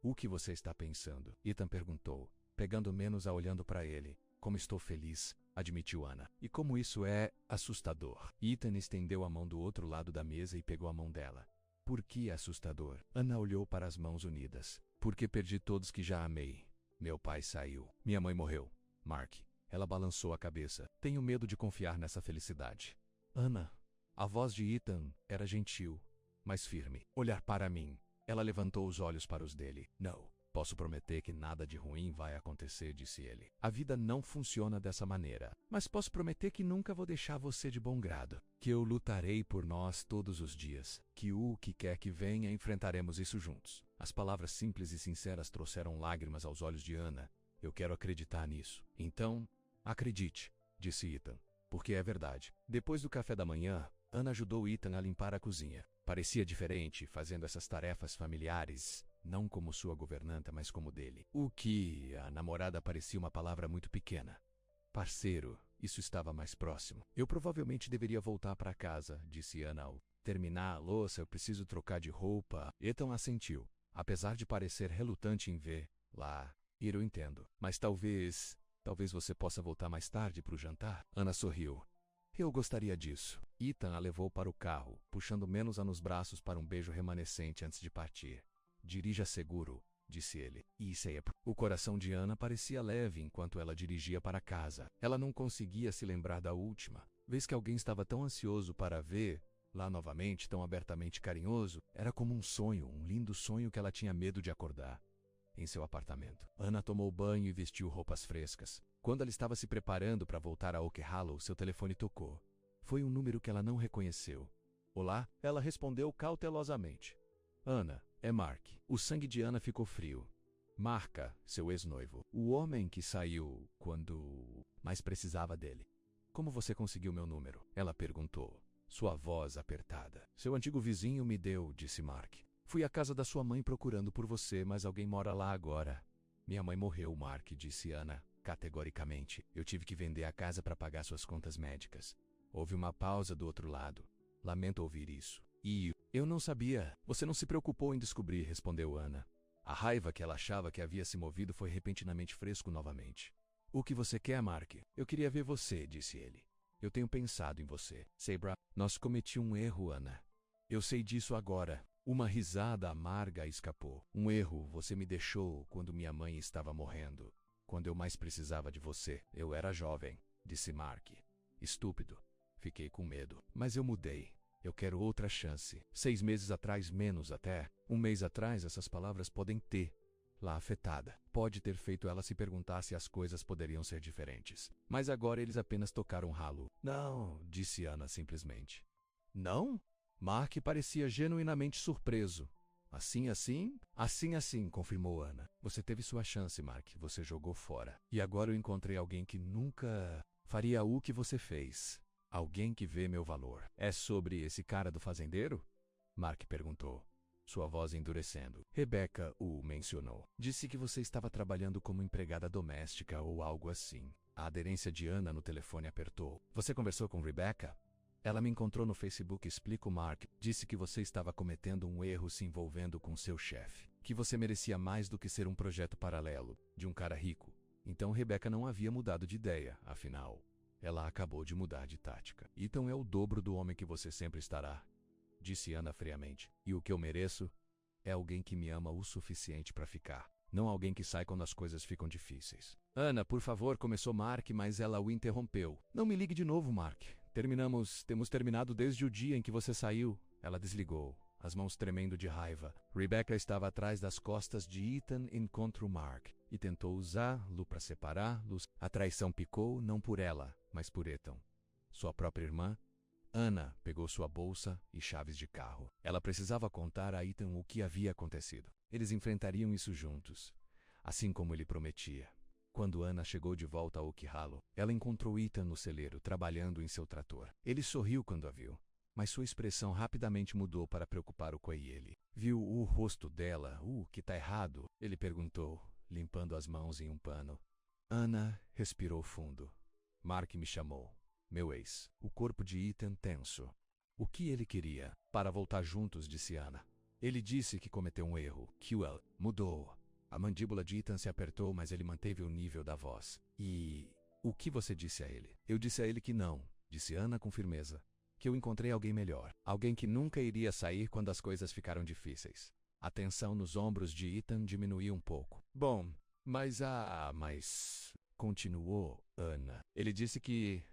O que você está pensando? Ethan perguntou, pegando menos a olhando para ele. Como estou feliz, admitiu Ana. E como isso é assustador. Ethan estendeu a mão do outro lado da mesa e pegou a mão dela. Por que assustador? Ana olhou para as mãos unidas. Porque perdi todos que já amei. Meu pai saiu. Minha mãe morreu. Mark. Ela balançou a cabeça. Tenho medo de confiar nessa felicidade. Ana. A voz de Ethan era gentil, mas firme. Olhar para mim. Ela levantou os olhos para os dele. Não. Posso prometer que nada de ruim vai acontecer, disse ele. A vida não funciona dessa maneira. Mas posso prometer que nunca vou deixar você de bom grado. Que eu lutarei por nós todos os dias. Que o que quer que venha, enfrentaremos isso juntos. As palavras simples e sinceras trouxeram lágrimas aos olhos de Ana. Eu quero acreditar nisso. Então, acredite, disse Ethan. Porque é verdade. Depois do café da manhã, Ana ajudou Ethan a limpar a cozinha. Parecia diferente, fazendo essas tarefas familiares, não como sua governanta, mas como dele. O que a namorada parecia uma palavra muito pequena. Parceiro, isso estava mais próximo. Eu provavelmente deveria voltar para casa, disse Ana ao terminar a louça. Eu preciso trocar de roupa. Ethan assentiu, apesar de parecer relutante em ver lá. Eu entendo. Mas talvez você possa voltar mais tarde para o jantar. Ana sorriu. Eu gostaria disso. Ethan a levou para o carro, puxando menos-a nos braços para um beijo remanescente antes de partir. Dirija seguro, disse ele. O coração de Ana parecia leve enquanto ela dirigia para casa. Ela não conseguia se lembrar da última vez que alguém estava tão ansioso para ver lá novamente, tão abertamente carinhoso. Era como um sonho, um lindo sonho que ela tinha medo de acordar. Em seu apartamento, Ana tomou banho e vestiu roupas frescas. Quando ela estava se preparando para voltar a Oak Hollow, seu telefone tocou. Foi um número que ela não reconheceu. Olá, ela respondeu cautelosamente. Ana, é Mark. O sangue de Ana ficou frio. Marca, seu ex-noivo. O homem que saiu quando mais precisava dele. Como você conseguiu meu número? Ela perguntou, sua voz apertada. Seu antigo vizinho me deu, disse Mark. Fui à casa da sua mãe procurando por você, mas alguém mora lá agora. Minha mãe morreu, Mark, disse Ana, categoricamente. Eu tive que vender a casa para pagar suas contas médicas. Houve uma pausa do outro lado. Lamento ouvir isso. E eu não sabia. Você não se preocupou em descobrir, respondeu Ana. A raiva que ela achava que havia se movido foi repentinamente fresco novamente. O que você quer, Mark? Eu queria ver você, disse ele. Eu tenho pensado em você. Sabra, nós cometi um erro, Ana. Eu sei disso agora. Uma risada amarga escapou. Um erro você me deixou quando minha mãe estava morrendo. Quando eu mais precisava de você. Eu era jovem, disse Mark. Estúpido. Fiquei com medo. Mas eu mudei. Eu quero outra chance. 6 meses atrás, menos até. 1 mês atrás, essas palavras podem ter. Lá afetada. Pode ter feito ela se perguntar se as coisas poderiam ser diferentes. Mas agora eles apenas tocaram ralo. Não, disse Ana simplesmente. Não? Mark parecia genuinamente surpreso. Assim, confirmou Ana. Você teve sua chance, Mark. Você jogou fora. E agora eu encontrei alguém que nunca faria o que você fez. Alguém que vê meu valor. É sobre esse cara do fazendeiro? Mark perguntou, sua voz endurecendo. Rebecca o mencionou. Disse que você estava trabalhando como empregada doméstica ou algo assim. A aderência de Ana no telefone apertou. Você conversou com Rebecca? Ela me encontrou no Facebook, explica o Mark. Disse que você estava cometendo um erro se envolvendo com seu chefe. Que você merecia mais do que ser um projeto paralelo, de um cara rico. Então Rebecca não havia mudado de ideia, afinal. Ela acabou de mudar de tática. Ethan é o dobro do homem que você sempre estará, disse Ana friamente. E o que eu mereço é alguém que me ama o suficiente para ficar. Não alguém que sai quando as coisas ficam difíceis. Ana, por favor, começou Mark, mas ela o interrompeu. Não me ligue de novo, Mark. Temos terminado desde o dia em que você saiu. Ela desligou, as mãos tremendo de raiva. Rebecca estava atrás das costas de Ethan enquanto Mark, e tentou usá-lo para separá-los. A traição picou não por ela, mas por Ethan. Sua própria irmã, Ana, pegou sua bolsa e chaves de carro. Ela precisava contar a Ethan o que havia acontecido. Eles enfrentariam isso juntos, assim como ele prometia. Quando Ana chegou de volta a Oak Hollow, ela encontrou Ethan no celeiro, trabalhando em seu trator. Ele sorriu quando a viu, mas sua expressão rapidamente mudou para preocupar o Coelho. Viu o rosto dela. Que tá errado? Ele perguntou, limpando as mãos em um pano. Ana respirou fundo. Mark me chamou. Meu ex. O corpo de Ethan tenso. O que ele queria? Para voltar juntos, disse Ana. Ele disse que cometeu um erro. Kewell mudou. A mandíbula de Ethan se apertou, mas ele manteve o nível da voz. E o que você disse a ele? Eu disse a ele que não, disse Ana com firmeza. Que eu encontrei alguém melhor. Alguém que nunca iria sair quando as coisas ficaram difíceis. A tensão nos ombros de Ethan diminuiu um pouco. Bom, mas continuou Ana. Ele disse que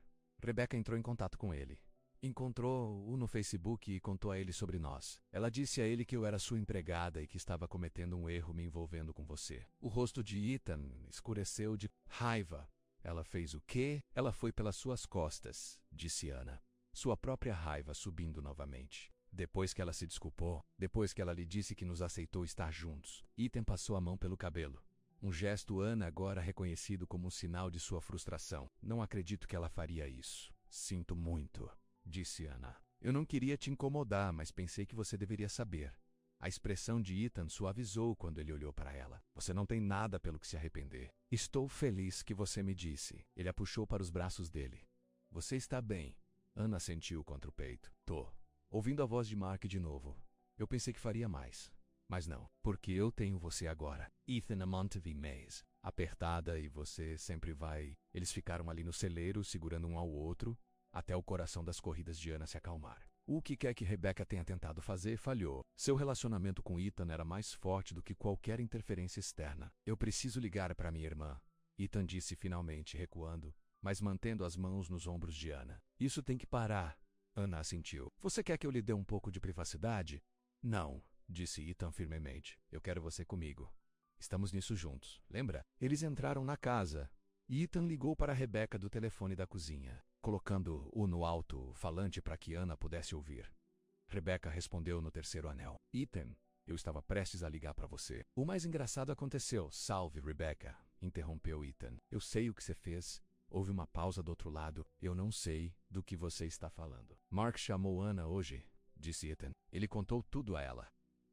Rebecca entrou em contato com ele. Encontrou-o no Facebook e contou a ele sobre nós. Ela disse a ele que eu era sua empregada e que estava cometendo um erro me envolvendo com você. O rosto de Ethan escureceu de raiva. Ela fez o quê? Ela foi pelas suas costas, disse Ana. Sua própria raiva subindo novamente. Depois que ela se desculpou, depois que ela lhe disse que nos aceitou estar juntos, Ethan passou a mão pelo cabelo. Um gesto Ana agora reconhecido como um sinal de sua frustração. Não acredito que ela faria isso. Sinto muito, disse Ana. Eu não queria te incomodar, mas pensei que você deveria saber. A expressão de Ethan suavizou quando ele olhou para ela. Você não tem nada pelo que se arrepender. Estou feliz que você me disse. Ele a puxou para os braços dele. Você está bem? Ana sentiu contra o peito. Tô. Ouvindo a voz de Mark de novo. Eu pensei que faria mais. Mas não, porque eu tenho você agora. Ethan Montague Mays. Apertada e você sempre vai... Eles ficaram ali no celeiro, segurando um ao outro, até o coração das corridas de Ana se acalmar. O que quer que Rebecca tenha tentado fazer, falhou. Seu relacionamento com Ethan era mais forte do que qualquer interferência externa. Eu preciso ligar para minha irmã. Ethan disse finalmente, recuando, mas mantendo as mãos nos ombros de Ana. Isso tem que parar. Ana assentiu. Você quer que eu lhe dê um pouco de privacidade? Não, disse Ethan firmemente. Eu quero você comigo. Estamos nisso juntos, lembra? Eles entraram na casa. Ethan ligou para Rebecca do telefone da cozinha, colocando-o no alto-falante para que Ana pudesse ouvir. Rebecca respondeu no terceiro anel. Ethan, eu estava prestes a ligar para você. O mais engraçado aconteceu. Salve, Rebecca, interrompeu Ethan. Eu sei o que você fez. Houve uma pausa do outro lado. Eu não sei do que você está falando. Mark chamou Ana hoje, disse Ethan. Ele contou tudo a ela.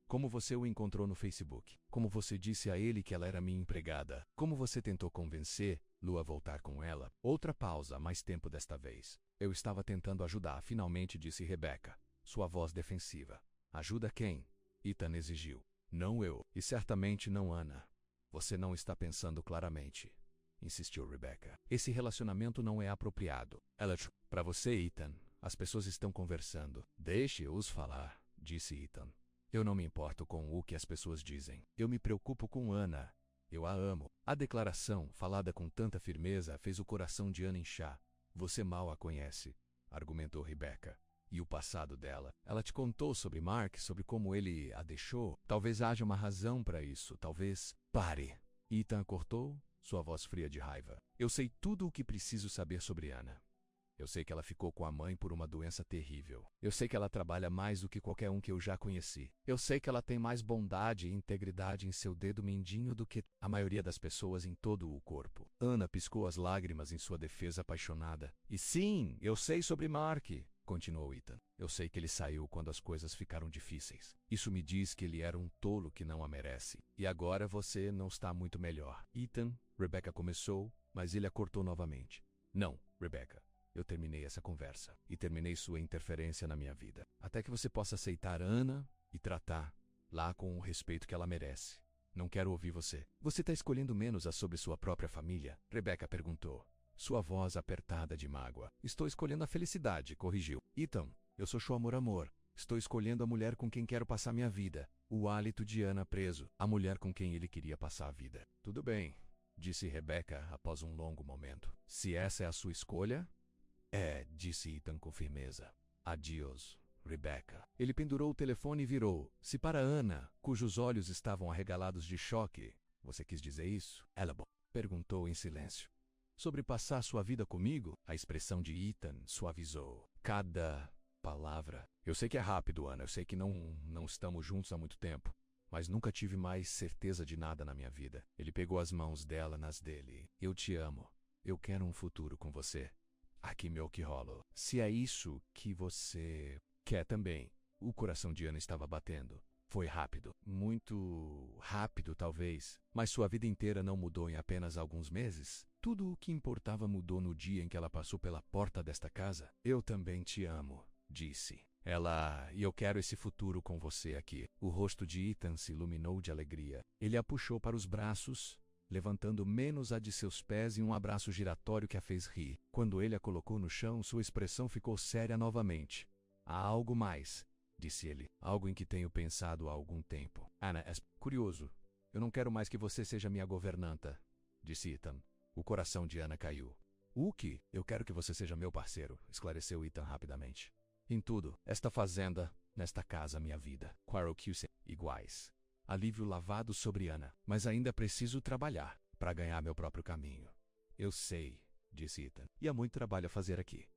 Como você o encontrou no Facebook. Como você disse a ele que ela era minha empregada. Como você tentou convencer Lu a voltar com ela. Outra pausa, mais tempo desta vez. Eu estava tentando ajudar, finalmente disse Rebecca, sua voz defensiva. Ajuda quem? Ethan exigiu. Não eu, e certamente não Ana. Você não está pensando claramente, insistiu Rebecca. Esse relacionamento não é apropriado. Ela, para você, Ethan, as pessoas estão conversando. Deixe-os falar, disse Ethan. Eu não me importo com o que as pessoas dizem. Eu me preocupo com Ana. Eu a amo. A declaração, falada com tanta firmeza, fez o coração de Ana inchar. Você mal a conhece, argumentou Rebecca. E o passado dela. Ela te contou sobre Mark, sobre como ele a deixou. Talvez haja uma razão para isso, talvez... Pare! Ethan cortou, sua voz fria de raiva. Eu sei tudo o que preciso saber sobre Ana. Eu sei que ela ficou com a mãe por uma doença terrível. Eu sei que ela trabalha mais do que qualquer um que eu já conheci. Eu sei que ela tem mais bondade e integridade em seu dedo mindinho do que a maioria das pessoas em todo o corpo. Ana piscou as lágrimas em sua defesa apaixonada. E sim, eu sei sobre Mark, continuou Ethan. Eu sei que ele saiu quando as coisas ficaram difíceis. Isso me diz que ele era um tolo que não a merece. E agora você não está muito melhor. Ethan, Rebecca começou, mas ele a cortou novamente. Não, Rebecca. Eu terminei essa conversa e terminei sua interferência na minha vida. Até que você possa aceitar Ana e tratar lá com o respeito que ela merece. Não quero ouvir você. Você está escolhendo menos a sobre sua própria família? Rebecca perguntou, sua voz apertada de mágoa. Estou escolhendo a felicidade, corrigiu. Ethan, eu sou seu amor. Estou escolhendo a mulher com quem quero passar minha vida. O hálito de Ana preso, a mulher com quem ele queria passar a vida. Tudo bem, disse Rebecca após um longo momento. Se essa é a sua escolha... disse Ethan com firmeza. Adiós, Rebecca. Ele pendurou o telefone e virou-se para Ana, cujos olhos estavam arregalados de choque. Você quis dizer isso? Ela perguntou em silêncio. Sobre passar sua vida comigo? A expressão de Ethan suavizou cada palavra. Eu sei que é rápido, Ana. Eu sei que não estamos juntos há muito tempo. Mas nunca tive mais certeza de nada na minha vida. Ele pegou as mãos dela nas dele. Eu te amo. Eu quero um futuro com você. Aqui, meu Oak Hollow. Se é isso que você quer também. O coração de Ana estava batendo. Foi rápido. Muito rápido, talvez. Mas sua vida inteira não mudou em apenas alguns meses? Tudo o que importava mudou no dia em que ela passou pela porta desta casa? Eu também te amo, disse. E eu quero esse futuro com você aqui. O rosto de Ethan se iluminou de alegria. Ele a puxou para os braços, levantando menos a de seus pés em um abraço giratório que a fez rir. Quando ele a colocou no chão, sua expressão ficou séria novamente. Há algo mais, disse ele. Algo em que tenho pensado há algum tempo. Ana, é curioso. Eu não quero mais que você seja minha governanta, disse Ethan. O coração de Ana caiu. O que? Eu quero que você seja meu parceiro, esclareceu Ethan rapidamente. Em tudo, esta fazenda, nesta casa, minha vida. Quarrelcuse, iguais. Alívio lavado sobre Ana. Mas ainda preciso trabalhar para ganhar meu próprio caminho. Eu sei, disse Ethan. E há muito trabalho a fazer aqui.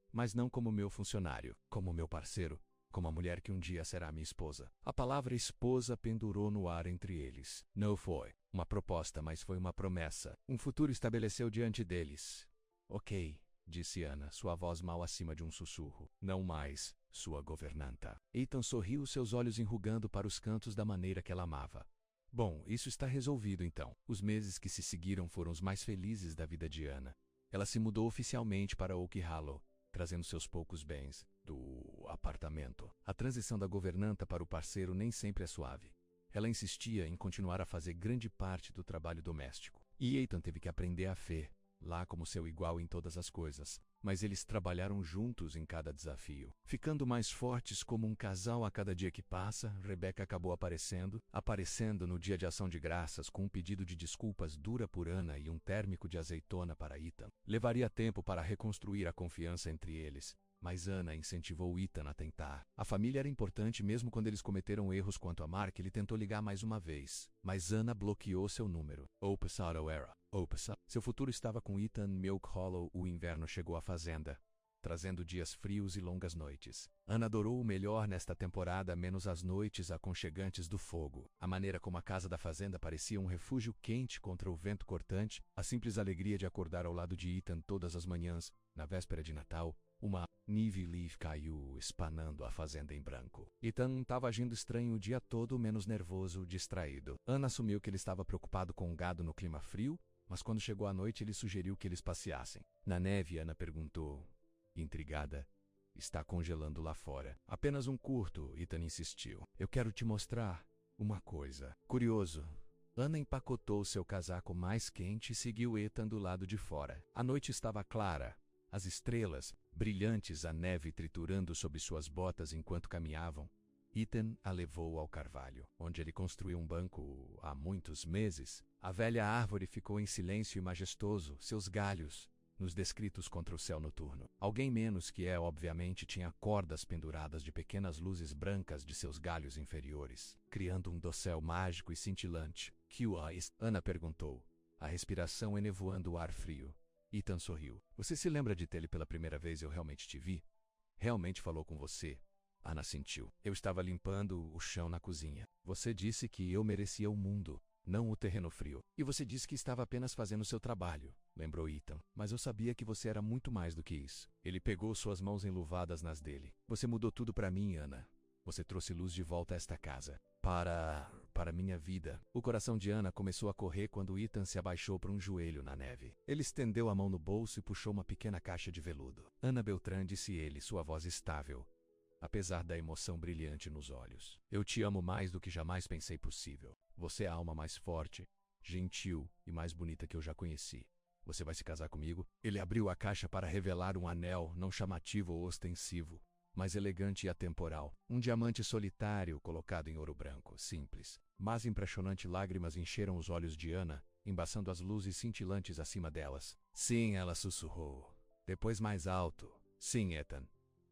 Mas não como meu funcionário, como meu parceiro, como a mulher que um dia será minha esposa. A palavra esposa pendurou no ar entre eles. Não foi uma proposta, mas foi uma promessa. Um futuro estabeleceu diante deles. Ok, disse Ana, sua voz mal acima de um sussurro. Não mais sua governanta. Ethan sorriu, seus olhos enrugando para os cantos da maneira que ela amava. Bom, isso está resolvido então. Os meses que se seguiram foram os mais felizes da vida de Ana. Ela se mudou oficialmente para Oak Hollow, trazendo seus poucos bens do apartamento. A transição da governanta para o parceiro nem sempre é suave. Ela insistia em continuar a fazer grande parte do trabalho doméstico. E Ethan teve que aprender a fé, lá como seu igual em todas as coisas. Mas eles trabalharam juntos em cada desafio. Ficando mais fortes como um casal a cada dia que passa, Rebecca acabou aparecendo no dia de ação de graças com um pedido de desculpas dura por Ana e um térmico de azeitona para Ethan. Levaria tempo para reconstruir a confiança entre eles, mas Ana incentivou Ethan a tentar. A família era importante mesmo quando eles cometeram erros quanto a Mark. Ele tentou ligar mais uma vez, mas Ana bloqueou seu número. Opus Auto Era. Seu futuro estava com Ethan. Oak Hollow. O inverno chegou à fazenda. trazendo dias frios e longas noites. Ana adorou o melhor nesta temporada, menos as noites aconchegantes do fogo. A maneira como a casa da fazenda parecia um refúgio quente contra o vento cortante, a simples alegria de acordar ao lado de Ethan todas as manhãs, na véspera de Natal, uma Neve Leaf caiu espanando a fazenda em branco. Ethan estava agindo estranho o dia todo, menos nervoso, distraído. Ana assumiu que ele estava preocupado com o gado no clima frio, mas quando chegou a noite ele sugeriu que eles passeassem. Na neve, Ana perguntou, intrigada. Está congelando lá fora. Apenas um curto, Ethan insistiu. Eu quero te mostrar uma coisa. Curioso. Ana empacotou seu casaco mais quente e seguiu Ethan do lado de fora. A noite estava clara. As estrelas, brilhantes, a neve triturando sob suas botas enquanto caminhavam. Ethan a levou ao carvalho, onde ele construiu um banco há muitos meses. A velha árvore ficou em silêncio e majestoso, seus galhos nos descritos contra o céu noturno. Alguém menos que obviamente, tinha cordas penduradas de pequenas luzes brancas de seus galhos inferiores, criando um dossel mágico e cintilante. Que Ana perguntou, a respiração enevoando o ar frio. Ethan sorriu. Você se lembra de tê-lo pela primeira vez eu realmente te vi? Realmente falou com você? Ana sentiu. Eu estava limpando o chão na cozinha. Você disse que eu merecia o mundo, não o terreno frio. E você disse que estava apenas fazendo seu trabalho, lembrou Ethan. Mas eu sabia que você era muito mais do que isso. Ele pegou suas mãos enluvadas nas dele. Você mudou tudo para mim, Ana. Você trouxe luz de volta a esta casa. Para minha vida. O coração de Ana começou a correr quando Ethan se abaixou para um joelho na neve. Ele estendeu a mão no bolso e puxou uma pequena caixa de veludo. Ana Beltrán, disse ele, sua voz estável, apesar da emoção brilhante nos olhos. Eu te amo mais do que jamais pensei possível. Você é a alma mais forte, gentil e mais bonita que eu já conheci. Você vai se casar comigo? Ele abriu a caixa para revelar um anel não chamativo ou ostensivo, mas elegante e atemporal. Um diamante solitário colocado em ouro branco, simples, mas impressionante. Lágrimas encheram os olhos de Ana, embaçando as luzes cintilantes acima delas. Sim, ela sussurrou. Depois mais alto. Sim, Ethan.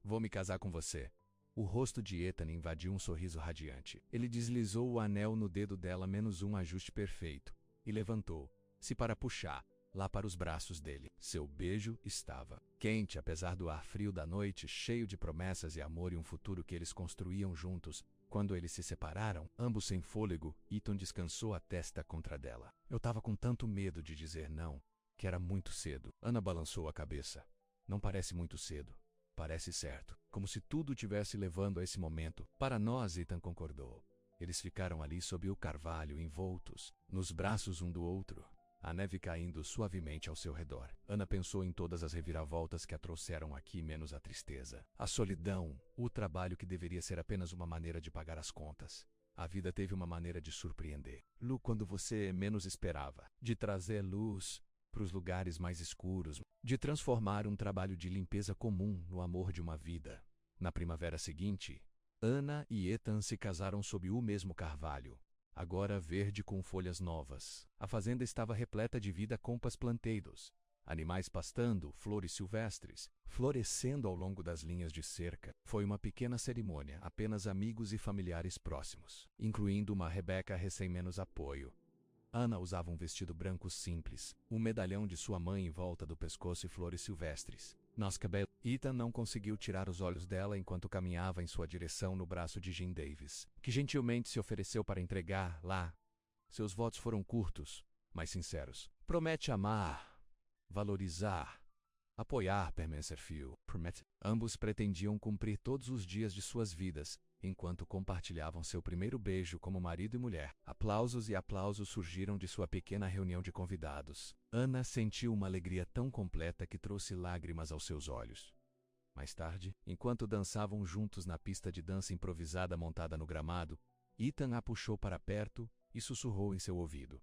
Vou me casar com você. O rosto de Ethan invadiu um sorriso radiante. Ele deslizou o anel no dedo dela, menos um ajuste perfeito, e levantou-se para puxar lá para os braços dele. Seu beijo estava quente, apesar do ar frio da noite, cheio de promessas e amor e um futuro que eles construíam juntos. Quando eles se separaram, ambos sem fôlego, Ethan descansou a testa contra dela. Eu estava com tanto medo de dizer não, que era muito cedo. Ana balançou a cabeça. Não parece muito cedo. Parece certo, como se tudo tivesse levando a esse momento. Para nós, Ethan concordou. Eles ficaram ali sob o carvalho, envoltos, nos braços um do outro, a neve caindo suavemente ao seu redor. Ana pensou em todas as reviravoltas que a trouxeram aqui, menos a tristeza, a solidão, o trabalho que deveria ser apenas uma maneira de pagar as contas. A vida teve uma maneira de surpreender. Luz quando você menos esperava, de trazer luz para os lugares mais escuros, de transformar um trabalho de limpeza comum no amor de uma vida. Na primavera seguinte, Ana e Ethan se casaram sob o mesmo carvalho, agora verde com folhas novas. A fazenda estava repleta de vida, compas planteiros, animais pastando, flores silvestres, florescendo ao longo das linhas de cerca. Foi uma pequena cerimônia, apenas amigos e familiares próximos, incluindo uma Rebeca recém menos apoio. Ana usava um vestido branco simples, um medalhão de sua mãe em volta do pescoço e flores silvestres. Nos cabelos. Ethan não conseguiu tirar os olhos dela enquanto caminhava em sua direção no braço de Jim Davis, que gentilmente se ofereceu para entregar lá. Seus votos foram curtos, mas sinceros. Promete amar, valorizar, apoiar Permansfield. Ambos pretendiam cumprir todos os dias de suas vidas, enquanto compartilhavam seu primeiro beijo como marido e mulher. Aplausos e aplausos surgiram de sua pequena reunião de convidados. Ana sentiu uma alegria tão completa que trouxe lágrimas aos seus olhos. Mais tarde, enquanto dançavam juntos na pista de dança improvisada montada no gramado, Ethan a puxou para perto e sussurrou em seu ouvido.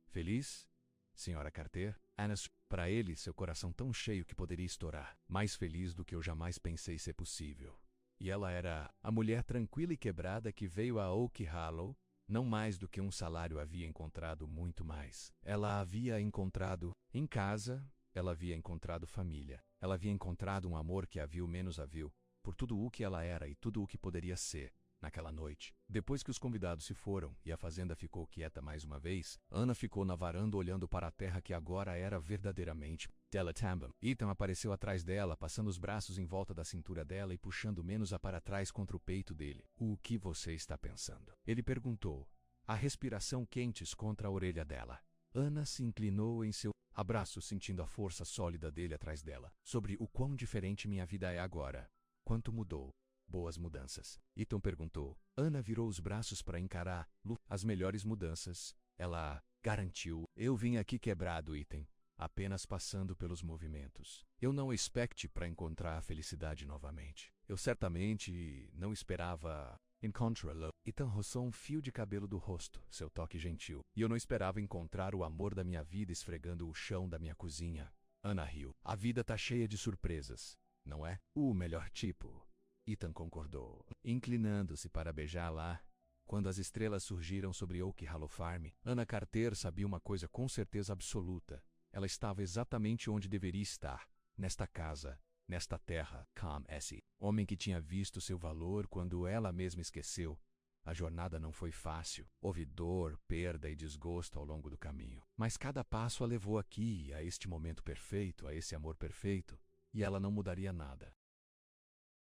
Feliz, Sra. Carter? Ana, para ele, seu coração tão cheio que poderia estourar. Mais feliz do que eu jamais pensei ser possível. E ela era a mulher tranquila e quebrada que veio a Oak Hollow, não mais do que um salário. Havia encontrado muito mais. Ela havia encontrado em casa, ela havia encontrado família. Ela havia encontrado um amor que a viu menos a viu, por tudo o que ela era e tudo o que poderia ser. Naquela noite, depois que os convidados se foram e a fazenda ficou quieta mais uma vez, Anna ficou na varanda olhando para a terra que agora era verdadeiramente Teletambam. Ethan apareceu atrás dela, passando os braços em volta da cintura dela e puxando menos-a para trás contra o peito dele. O que você está pensando? Ele perguntou, a respiração quentes contra a orelha dela. Anna se inclinou em seu abraço, sentindo a força sólida dele atrás dela. Sobre o quão diferente minha vida é agora. Quanto mudou? Boas mudanças. Ethan perguntou. Anna virou os braços para encará-lo. As melhores mudanças. Ela garantiu. Eu vim aqui quebrado, Ethan. Apenas passando pelos movimentos. Eu não expecte para encontrar a felicidade novamente. Eu certamente não esperava encontrá-lo. Ethan roçou um fio de cabelo do rosto, seu toque gentil. E eu não esperava encontrar o amor da minha vida esfregando o chão da minha cozinha. Anna riu. A vida tá cheia de surpresas, não é? O melhor tipo. Ethan concordou, inclinando-se para beijá-la. Quando as estrelas surgiram sobre Oak Hollow Farm, Anna Carter sabia uma coisa com certeza absoluta. Ela estava exatamente onde deveria estar, nesta casa, nesta terra. Cam S. Homem que tinha visto seu valor quando ela mesma esqueceu. A jornada não foi fácil. Houve dor, perda e desgosto ao longo do caminho. Mas cada passo a levou aqui, a este momento perfeito, a esse amor perfeito. E ela não mudaria nada.